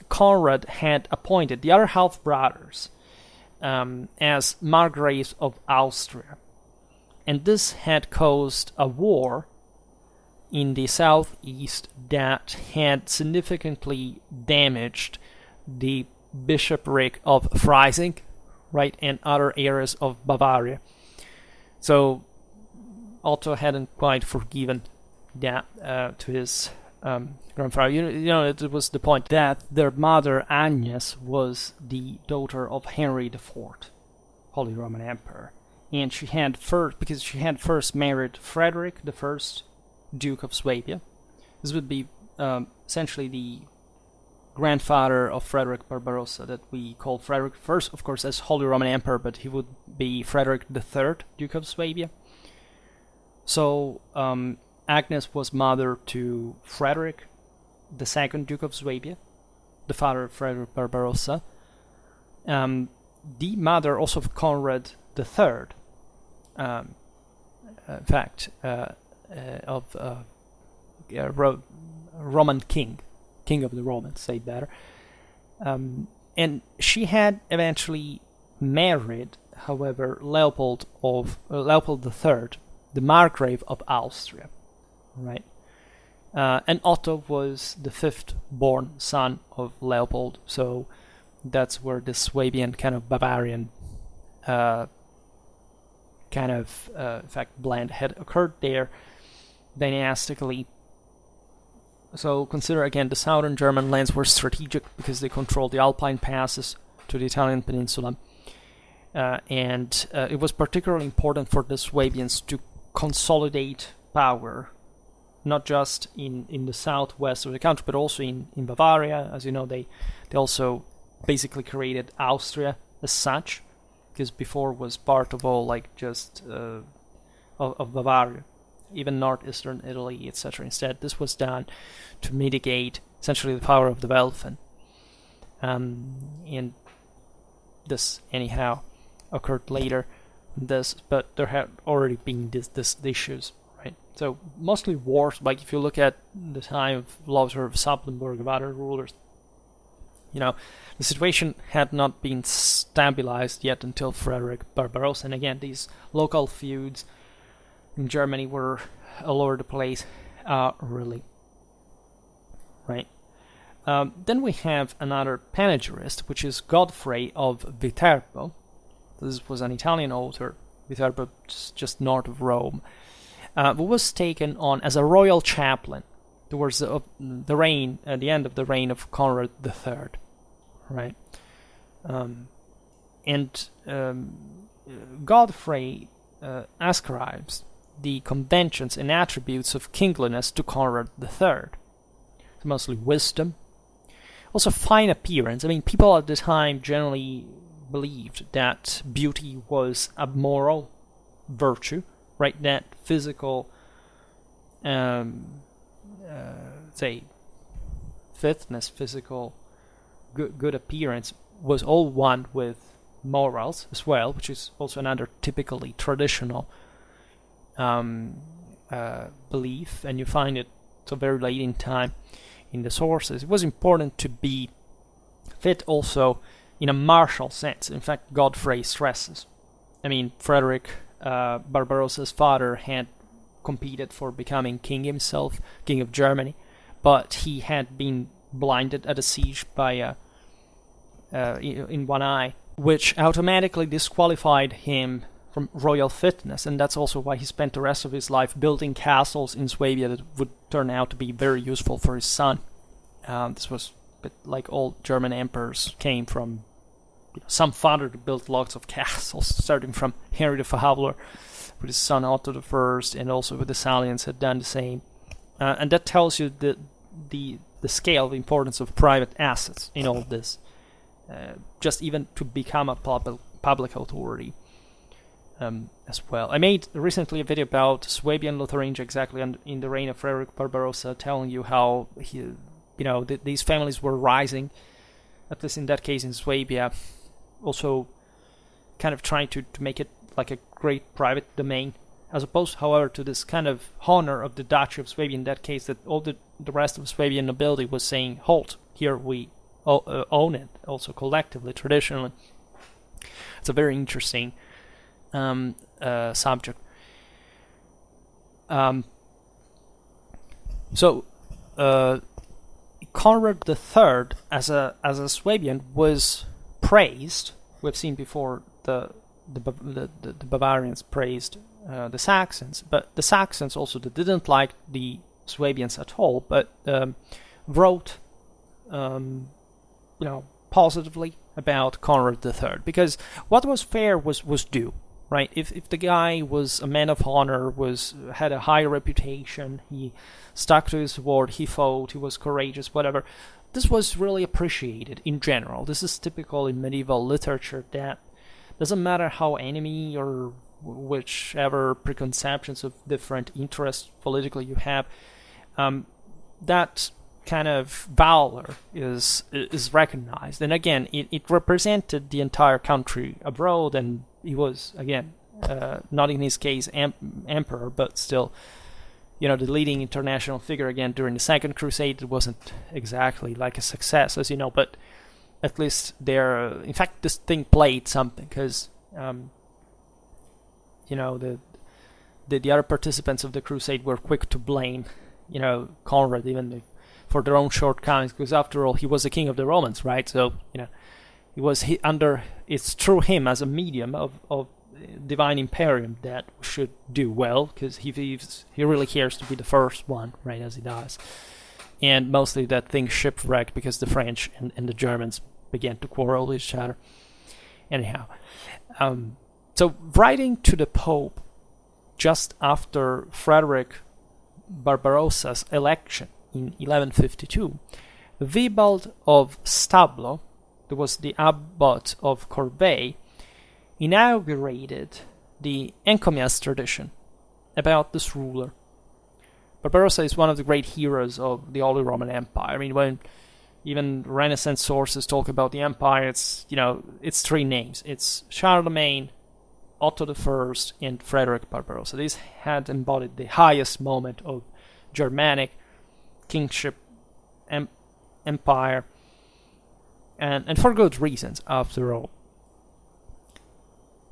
Conrad had appointed the other half-brothers as margraves of Austria. And this had caused a war in the southeast that had significantly damaged the bishopric of Freising, right, and other areas of Bavaria. So Otto hadn't quite forgiven that to his grandfather. It was the point that their mother Agnes was the daughter of Henry IV, Holy Roman Emperor, and she had first married Frederick I, Duke of Swabia. This would be essentially the grandfather of Frederick Barbarossa, that we call Frederick first, of course, as Holy Roman Emperor, but he would be Frederick III, Duke of Swabia. So Agnes was mother to Frederick II, Duke of Swabia, the father of Frederick Barbarossa, the mother also of Conrad III, in fact, of Roman king of the Romans, say better. And she had eventually married, however, Leopold III, the Margrave of Austria, right? And Otto was the fifth born son of Leopold, so that's where the Swabian kind of Bavarian in fact, blend had occurred there dynastically. So consider again, the southern German lands were strategic because they controlled the Alpine passes to the Italian peninsula, and it was particularly important for the Swabians to consolidate power, not just in the southwest of the country, but also in Bavaria. As you know, they also basically created Austria as such, because before was part of all, like, just of Bavaria, even northeastern Italy, etc. Instead, this was done to mitigate essentially the power of the Welfen. And this, anyhow, occurred later. But there had already been this issues, right? So mostly wars. Like if you look at the time of Lothar of Supplenburg, of other rulers, the situation had not been stabilized yet until Frederick Barbarossa. And again, these local feuds in Germany were all over the place, really. Right? Then we have another panegyrist, which is Godfrey of Viterbo. This was an Italian author, Viterbo, just north of Rome, who was taken on as a royal chaplain towards the end of the reign of Conrad III. right? And Godfrey ascribes the conventions and attributes of kingliness to Conrad III. It's mostly wisdom, also fine appearance. I mean, people at the time generally believed that beauty was a moral virtue, right? That physical, say, fitness, physical good appearance was all one with morals as well, which is also another typically traditional belief, and you find it so very late in time in the sources. It was important to be fit also in a martial sense. In fact, Godfrey stresses. I mean, Frederick Barbarossa's father had competed for becoming king himself, king of Germany, but he had been blinded at a siege by in one eye, which automatically disqualified him from royal fitness, and that's also why he spent the rest of his life building castles in Swabia that would turn out to be very useful for his son. This was a bit like all German emperors came from some father to build lots of castles, starting from Henry the Fowler with his son Otto I, and also with the Salians had done the same. And that tells you the scale, the importance of private assets in all this. Just even to become a public authority as well. I made recently a video about Swabian Lotharingia exactly in the reign of Frederick Barbarossa, telling you how these families were rising, at least in that case in Swabia, also kind of trying to make it like a great private domain, as opposed, however, to this kind of honor of the Duchy of Swabia in that case, that all the rest of Swabian nobility was saying, halt, here we own it, also collectively, traditionally. It's a very interesting subject. So Conrad III, as a Swabian, was praised. We've seen before the Bavarians praised the Saxons, but the Saxons also didn't like the Swabians at all, but wrote positively about Conrad III, because what was fair was due, right? If the guy was a man of honor, had a high reputation, he stuck to his word, he fought, he was courageous, whatever, this was really appreciated in general. This is typical in medieval literature, that doesn't matter how enemy or whichever preconceptions of different interests politically you have, that kind of valor is recognized. And again, it represented the entire country abroad, and he was, again, not in his case emperor, but still, the leading international figure. Again, during the Second Crusade, it wasn't exactly like a success, as you know, but at least in fact, this thing played something, because the other participants of the crusade were quick to blame Conrad, even for their own shortcomings, because after all, he was the king of the Romans, right? So it's through him as a medium of divine imperium that should do well, because he really cares to be the first one, right, as he does. And mostly that thing shipwrecked because the French and the Germans began to quarrel with each other. Anyhow, so writing to the Pope just after Frederick Barbarossa's election in 1152, Wibald of Stablo, who was the abbot of Corbeil, inaugurated the encomiast tradition about this ruler. Barbarossa is one of the great heroes of the Holy Roman Empire. I mean, when even Renaissance sources talk about the empire, it's three names. It's Charlemagne, Otto I, and Frederick Barbarossa. These had embodied the highest moment of Germanic kingship, empire, and for good reasons, after all.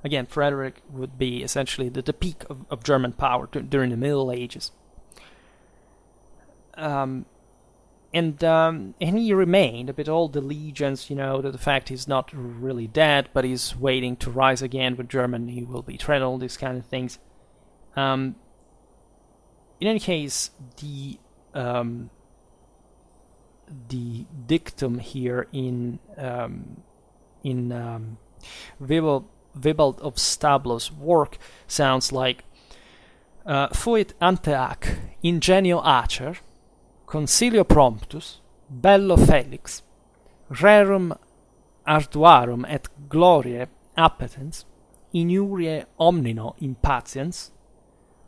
Again, Frederick would be essentially the peak of German power during the Middle Ages. And he remained, a bit all the legions, the fact he's not really dead, but he's waiting to rise again with Germany, he will be tread, all these kind of things. In any case, the the dictum here in Wibald of Stablo's work sounds like fuit ante ac ingenio acer, consilio promptus, bello felix, rerum arduarum et gloriae appetens, inuriae omnino impatiens,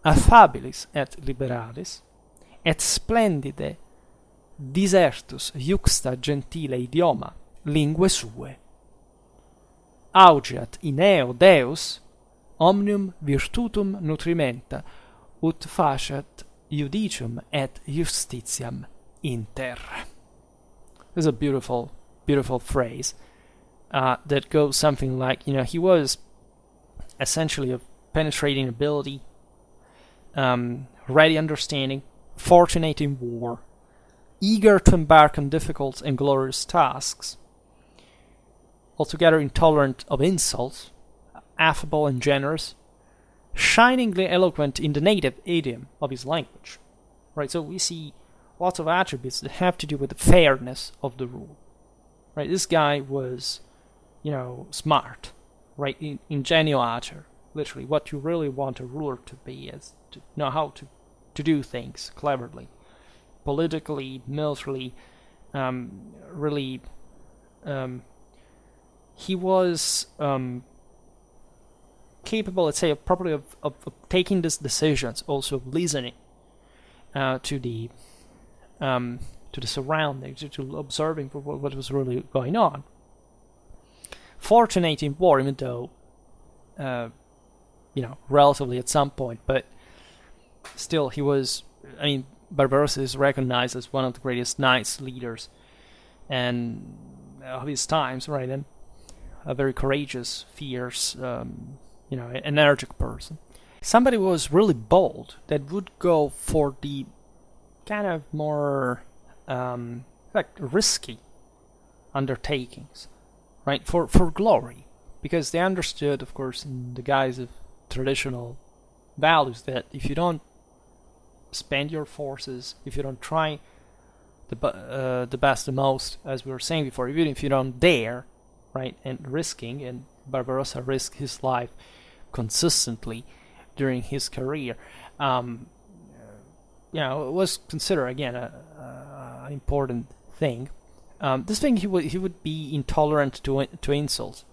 affabilis et liberalis, et splendide disertus iuxta gentile idioma lingue sue. Augeat in eo Deus omnium virtutum nutrimenta, ut faciat judicium et justitiam in terra. This is a beautiful, beautiful phrase that goes something like, he was essentially of penetrating ability, ready understanding, fortunate in war, eager to embark on difficult and glorious tasks, altogether intolerant of insults, affable and generous, shiningly eloquent in the native idiom of his language. Right, so we see lots of attributes that have to do with the fairness of the rule. Right, this guy was, smart. Right, ingenio acer, literally, what you really want a ruler to be is to know how to do things cleverly, politically, militarily, really. He was capable, let's say, of probably of taking these decisions, also of listening to the surroundings, to observing what was really going on. Fortunate in war, even though, relatively at some point, but still he was. Barbarossa is recognized as one of the greatest knights leaders and of his times, right? And a very courageous, fierce, energetic person. Somebody who was really bold, that would go for the kind of more risky undertakings, right? For glory, because they understood, of course, in the guise of traditional values, that if you don't spend your forces, if you don't try the best, the most, as we were saying before, even if you don't dare, right, and risking, and Barbarossa risked his life consistently during his career, it was considered, again, an important thing. This thing, he would be intolerant to insult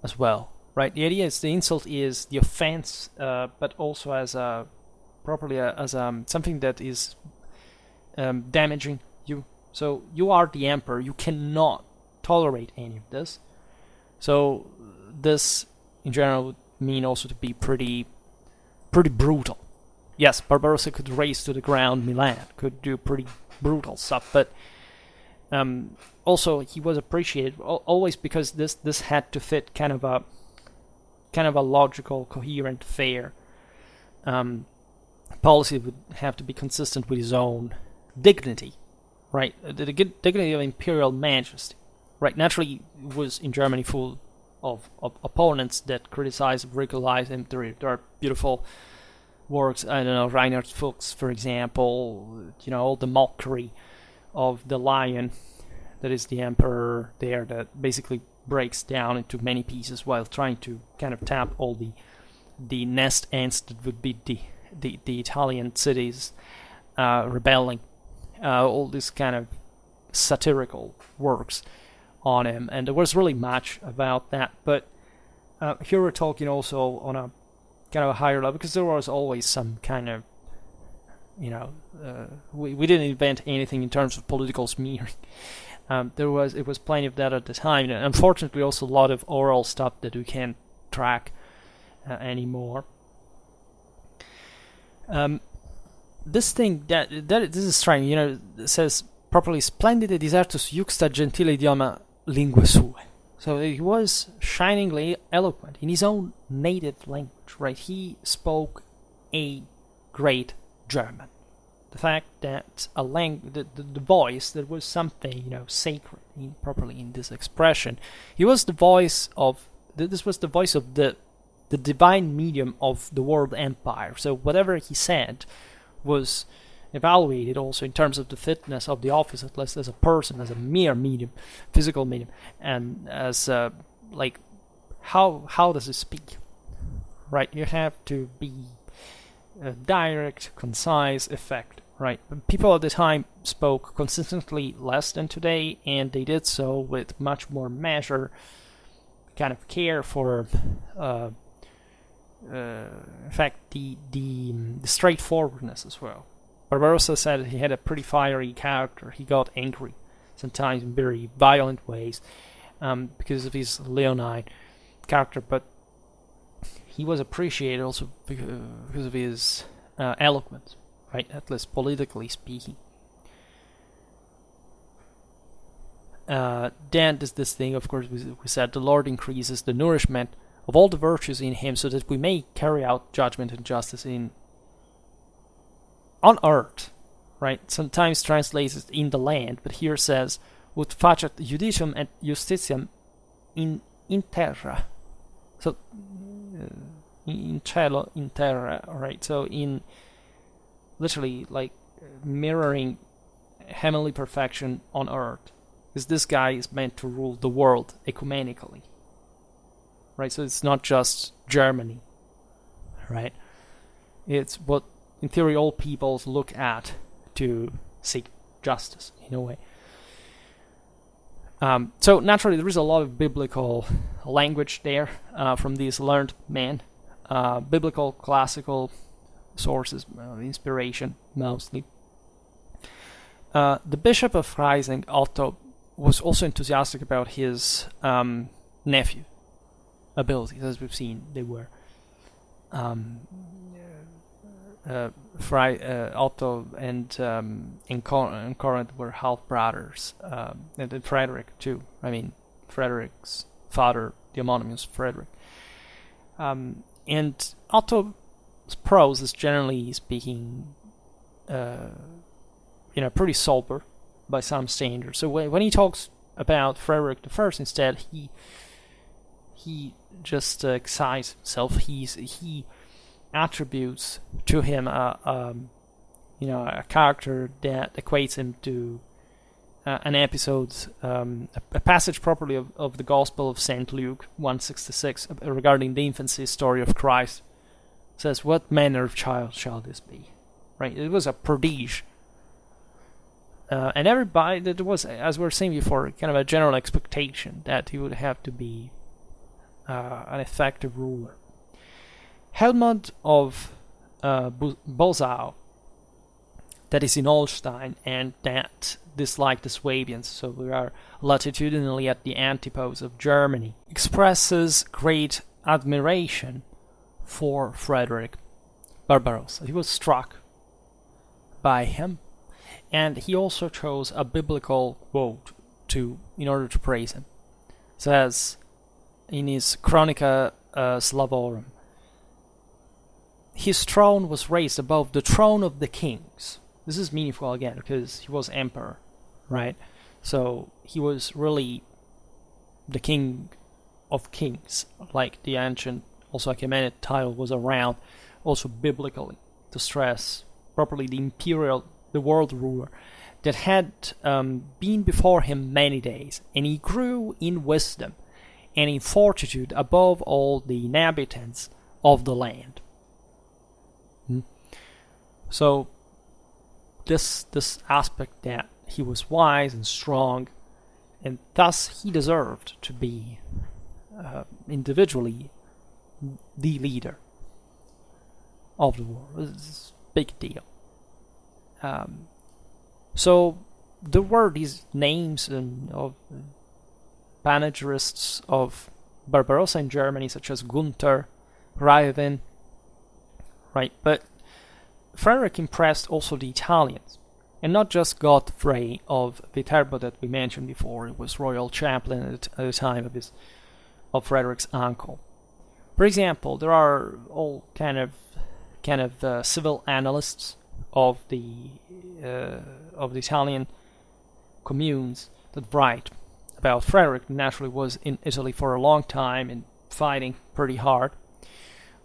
as well, right? The idea is the insult is the offense, but also as a properly as something that is damaging you. So you are the emperor, you cannot tolerate any of this. So this, in general, would mean also to be pretty brutal. Yes, Barbarossa could raze to the ground Milan, could do pretty brutal stuff, but also he was appreciated always because this had to fit kind of a logical, coherent, fair policy. Would have to be consistent with his own dignity, right? The dignity of imperial majesty, right? Naturally, it was in Germany full of opponents that criticize, ridiculize him. There are beautiful works, I don't know, Reinhard Fuchs, for example, all the mockery of the lion that is the emperor there, that basically breaks down into many pieces while trying to kind of tap all the nest ants that would be the Italian cities rebelling, all these kind of satirical works on him, and there was really much about that. But here we're talking also on a kind of a higher level, because there was always some kind of, we didn't invent anything in terms of political smearing. It was plenty of that at the time, and unfortunately also a lot of oral stuff that we can't track anymore. This thing that this is strange, it says properly splendide disertus iuxta gentile idioma lingue sue. So he was shiningly eloquent in his own native language, right? He spoke a great German. The fact that the voice, that was something, sacred properly in this expression. He was the voice of, this was the voice of the divine medium of the world empire. So whatever he said was evaluated also in terms of the fitness of the office, at least as a person, as a mere medium, physical medium, and as like how does it speak, right? You have to be direct, concise, effective, right? People at the time spoke consistently less than today, and they did so with much more measure, kind of care for in fact the straightforwardness as well. Barbarossa said he had a pretty fiery character. He got angry sometimes in very violent ways because of his leonine character, but he was appreciated also because of his eloquence, right? At least politically speaking. Then there's this thing, of course, we said the Lord increases the nourishment of all the virtues in him so that we may carry out judgment and justice on earth, right? Sometimes translated in the land, but here says, ut facet judicium et justitiam in terra. So, in cielo, in terra, right? So in, literally, like, mirroring heavenly perfection on earth. Because this guy is meant to rule the world ecumenically, right? So it's not just Germany, right? It's what, in theory, all peoples look at to seek justice, in a way. So naturally, there is a lot of biblical language there from these learned men. Biblical, classical sources, inspiration, mostly. The Bishop of Freising, Otto, was also enthusiastic about his nephew abilities. As we've seen, they were Otto and Corinth were half brothers, and then Frederick too. I mean, Frederick's father, the homonymous Frederick. And Otto's prose is, generally speaking, pretty sober by some standards. So when he talks about Frederick I, instead, he just excites himself. He attributes to him a character that equates him to an episode, a passage properly of the Gospel of St. Luke 166 regarding the infancy story of Christ. It says, "What manner of child shall this be?" Right? It was a prodige. And everybody, there was, as we were saying before, kind of a general expectation that he would have to be an effective ruler. Helmut of Bosau, that is in Holstein, and that disliked the Swabians, so we are latitudinally at the antipodes of Germany, expresses great admiration for Frederick Barbarossa. He was struck by him, and he also chose a biblical quote in order to praise him. It says in his Chronica Slavorum, "His throne was raised above the throne of the kings." This is meaningful again because he was emperor, right? So he was really the king of kings, like the ancient, also Achaemenid title was around, also biblically, to stress properly the imperial, the world ruler, that had been before him many days, and he grew in wisdom and in fortitude above all the inhabitants of the land. So this aspect that he was wise and strong, and thus he deserved to be individually the leader of the world. It's a big deal. So there were these names of panegyrists of Barbarossa in Germany, such as Gunther, Raven, right? But Frederick impressed also the Italians, and not just Godfrey of Viterbo that we mentioned before. It was royal chaplain at the time of Frederick's uncle. For example, there are all kind of civil analysts of the Italian communes that write about Frederick. Naturally, was in Italy for a long time and fighting pretty hard.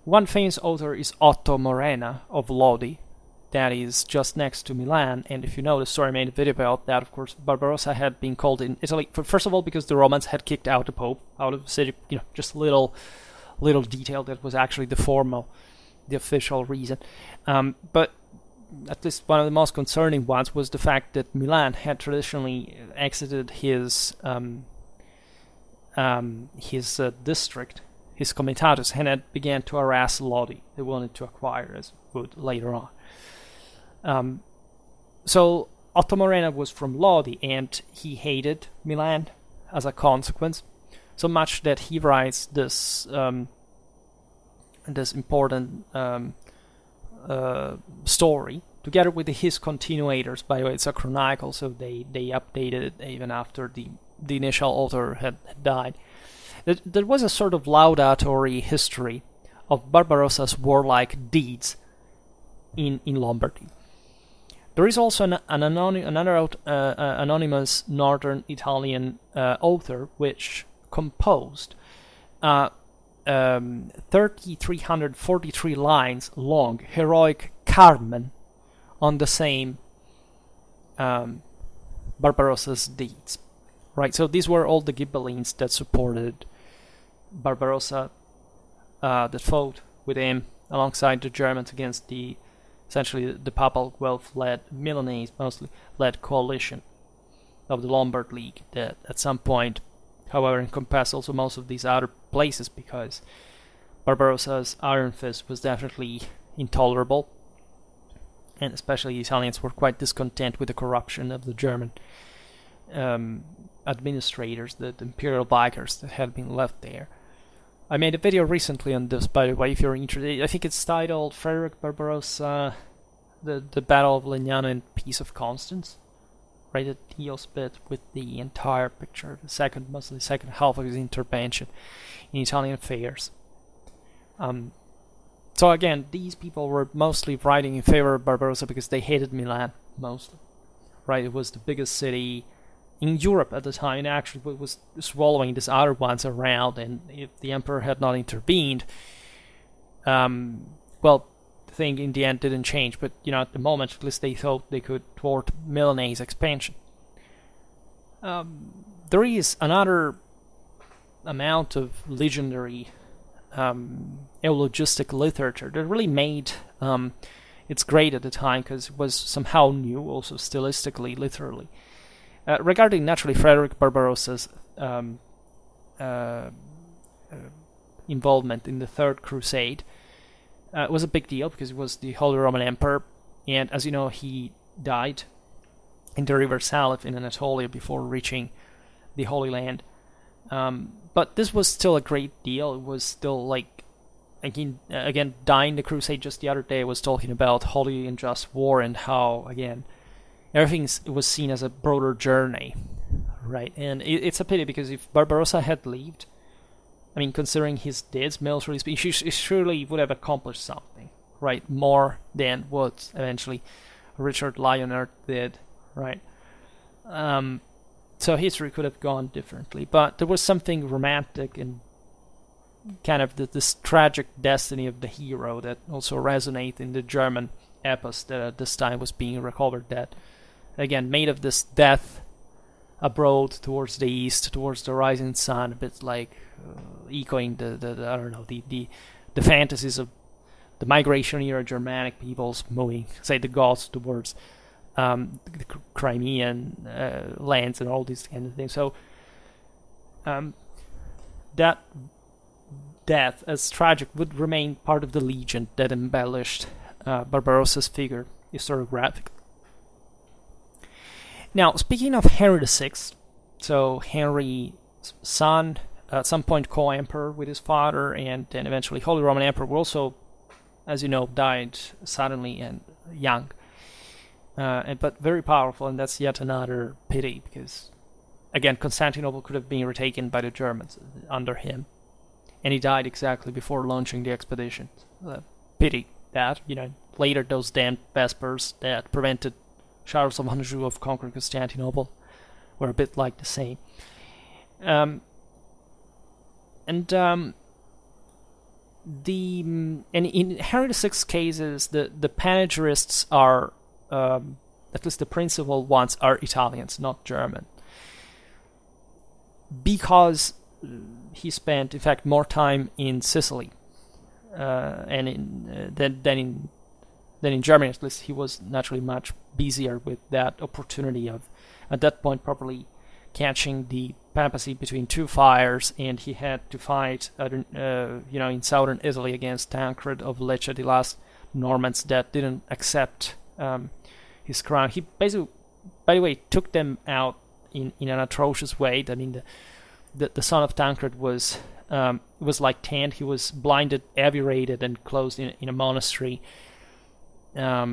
One famous author is Otto Morena of Lodi, that is just next to Milan. And if you know the story, I made a video about that. Of course, Barbarossa had been called in Italy, first of all, because the Romans had kicked out the Pope out of the city. Just a little detail that was actually the official reason. But at least one of the most concerning ones was the fact that Milan had traditionally exited his district, his comitatus, and had began to harass Lodi. They wanted to acquire, as would later on. So Otto Morena was from Lodi, and he hated Milan as a consequence, so much that he writes this important story, together with his continuators. By the way, it's a chronicle, so they updated it even after the initial author had died. There was a sort of laudatory history of Barbarossa's warlike deeds in Lombardy. There is also another anonymous northern Italian author which composed 3,343 lines long heroic Carmen on the same Barbarossa's deeds. Right, so these were all the Ghibellines that supported Barbarossa, that fought with him alongside the Germans against essentially the Papal Guelph-led, Milanese mostly led coalition of the Lombard League that at some point, however, encompassed also most of these other places, because Barbarossa's iron fist was definitely intolerable, and especially the Italians were quite discontent with the corruption of the German administrators, the Imperial Vikers that had been left there. I made a video recently on this, by the way, if you're interested. I think it's titled Frederick Barbarossa, the Battle of Legnano and Peace of Constance. Right, it deals a bit with the entire picture, mostly the second half of his intervention in Italian affairs. So again, these people were mostly writing in favor of Barbarossa because they hated Milan, mostly. Right, it was the biggest city in Europe at the time, and actually was swallowing these other ones around, and if the emperor had not intervened, well, the thing in the end didn't change, but at the moment, at least they thought they could thwart Milanese expansion. There is another amount of legendary eulogistic literature that really made its grade at the time, because it was somehow new, also stylistically, literally. Regarding, naturally, Frederick Barbarossa's involvement in the Third Crusade, it was a big deal because he was the Holy Roman Emperor, and as you know, he died in the river Salif in Anatolia before reaching the Holy Land. But this was still a great deal. It was still like, again, dying the crusade. Just the other day I was talking about holy and just war, and how, again, everything was seen as a broader journey, right? And it's a pity, because if Barbarossa had lived, considering his deeds, military speaking, he surely would have accomplished something, right? More than what eventually Richard Lionheart did, right? So history could have gone differently, but there was something romantic and kind of this tragic destiny of the hero that also resonated in the German epos that at this time was being recovered, that again made of this death abroad towards the east, towards the rising sun, a bit like echoing the I don't know, the fantasies of the migration era Germanic peoples moving, say, the Goths towards the Crimean lands and all these kind of things. So that death, as tragic, would remain part of the legend that embellished Barbarossa's figure historiographically. Now, speaking of Henry VI, so Henry's son, at some point co-emperor with his father, and then eventually Holy Roman Emperor, who also, as you know, died suddenly and young, but very powerful, and that's yet another pity, because, again, Constantinople could have been retaken by the Germans under him, and he died exactly before launching the expedition. Pity that, later those damned Vespers that prevented Charles of Anjou of conquering Constantinople were a bit like the same. and in Henry VI's cases, the panegyrists are, at least the principal ones, are Italians, not German, because he spent, in fact, more time in Sicily and than in Germany. At least he was naturally much busier with that opportunity of, at that point, probably catching the papacy between two fires, and he had to fight, in southern Italy against Tancred of Lecce, the last Normans that didn't accept his crown. He basically, by the way, took them out in an atrocious way. I mean, the son of Tancred was like tanned. He was blinded, aberrated, and closed in a monastery. There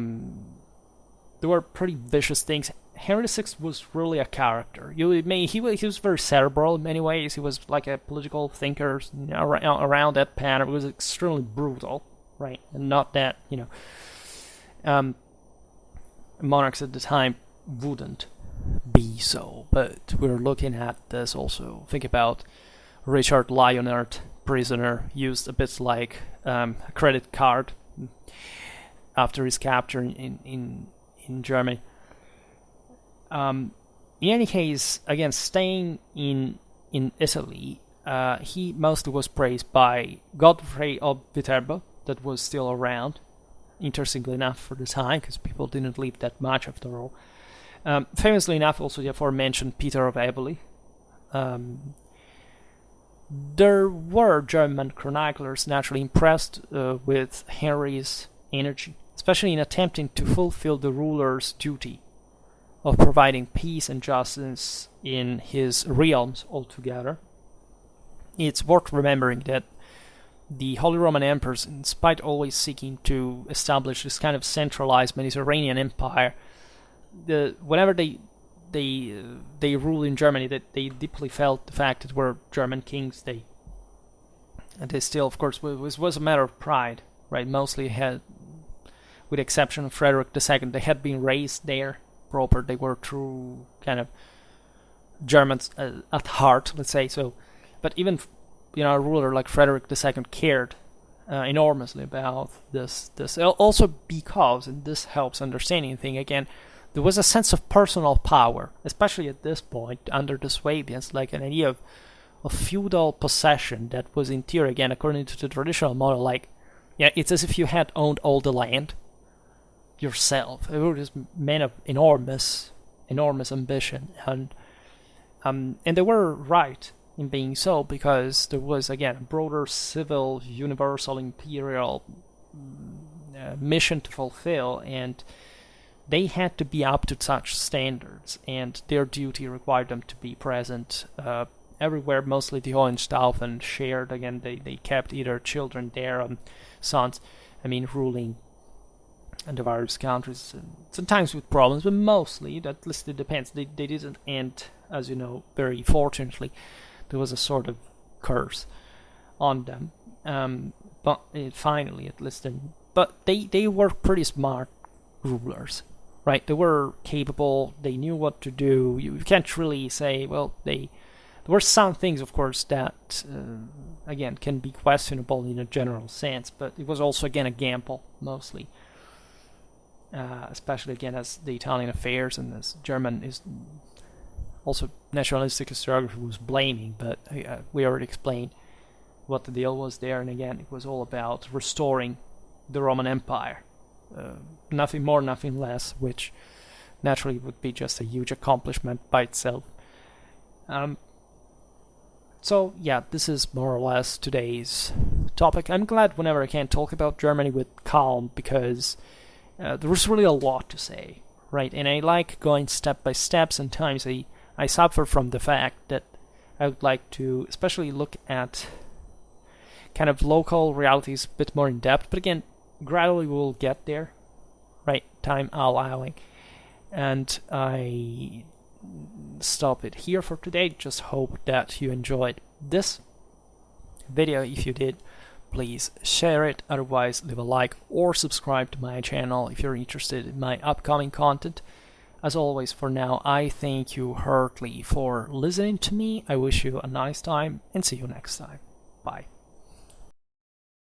were pretty vicious things. Henry VI was really a character. He was very cerebral in many ways. He was like a political thinker around that pattern. It was extremely brutal, right? And not that, monarchs at the time wouldn't be so. But we're looking at this also. Think about Richard Lionheart, prisoner, used a bit like a credit card after his capture in Germany. In any case, again, staying in Italy, he mostly was praised by Godfrey of Viterbo, that was still around, interestingly enough for the time, because people didn't live that much after all. Famously enough, also the aforementioned Peter of Eboli. There were German chroniclers naturally impressed with Henry's energy, especially in attempting to fulfill the ruler's duty of providing peace and justice in his realms altogether. It's worth remembering that the Holy Roman Emperors, in spite always seeking to establish this kind of centralized Mediterranean empire, whenever they ruled in Germany, that they deeply felt the fact that we're German kings. They still, of course, was a matter of pride, right? Mostly had, with the exception of Frederick II, they had been raised there proper. They were true kind of Germans at heart, let's say. So, but even a ruler like Frederick II cared enormously about this. Also because, and this helps understanding the thing again, there was a sense of personal power, especially at this point under the Swabians, like an idea of feudal possession that was in theory, again, according to the traditional model, like, it's as if you had owned all the land yourself. They were just men of enormous ambition, and they were right in being so, because there was, again, a broader civil, universal, imperial mission to fulfill, and they had to be up to such standards, and their duty required them to be present everywhere. Mostly the Hohenstaufen shared. Again, they kept either children there, sons, ruling in the various countries, sometimes with problems, but mostly, at least it depends, they didn't end, as you know, very fortunately. There was a sort of curse on them, but finally, at least, but they were pretty smart rulers, right? They were capable, they knew what to do. You can't really say, well, there were some things, of course, that, again, can be questionable in a general sense, but it was also, again, a gamble, mostly. Especially, again, as the Italian affairs and as German is also nationalistic historiography was blaming, but we already explained what the deal was there, and again, it was all about restoring the Roman Empire. Nothing more, nothing less, which naturally would be just a huge accomplishment by itself. So, yeah, this is more or less today's topic. I'm glad whenever I can talk about Germany with calm, because there was really a lot to say, right? And I like going step by step. Sometimes I suffer from the fact that I would like to especially look at kind of local realities a bit more in depth. But again, gradually we'll get there, right? Time allowing. And I stop it here for today. Just hope that you enjoyed this video. If you did, please share it. Otherwise, leave a like or subscribe to my channel if you're interested in my upcoming content. As always, for now, I thank you heartily for listening to me. I wish you a nice time and see you next time. Bye.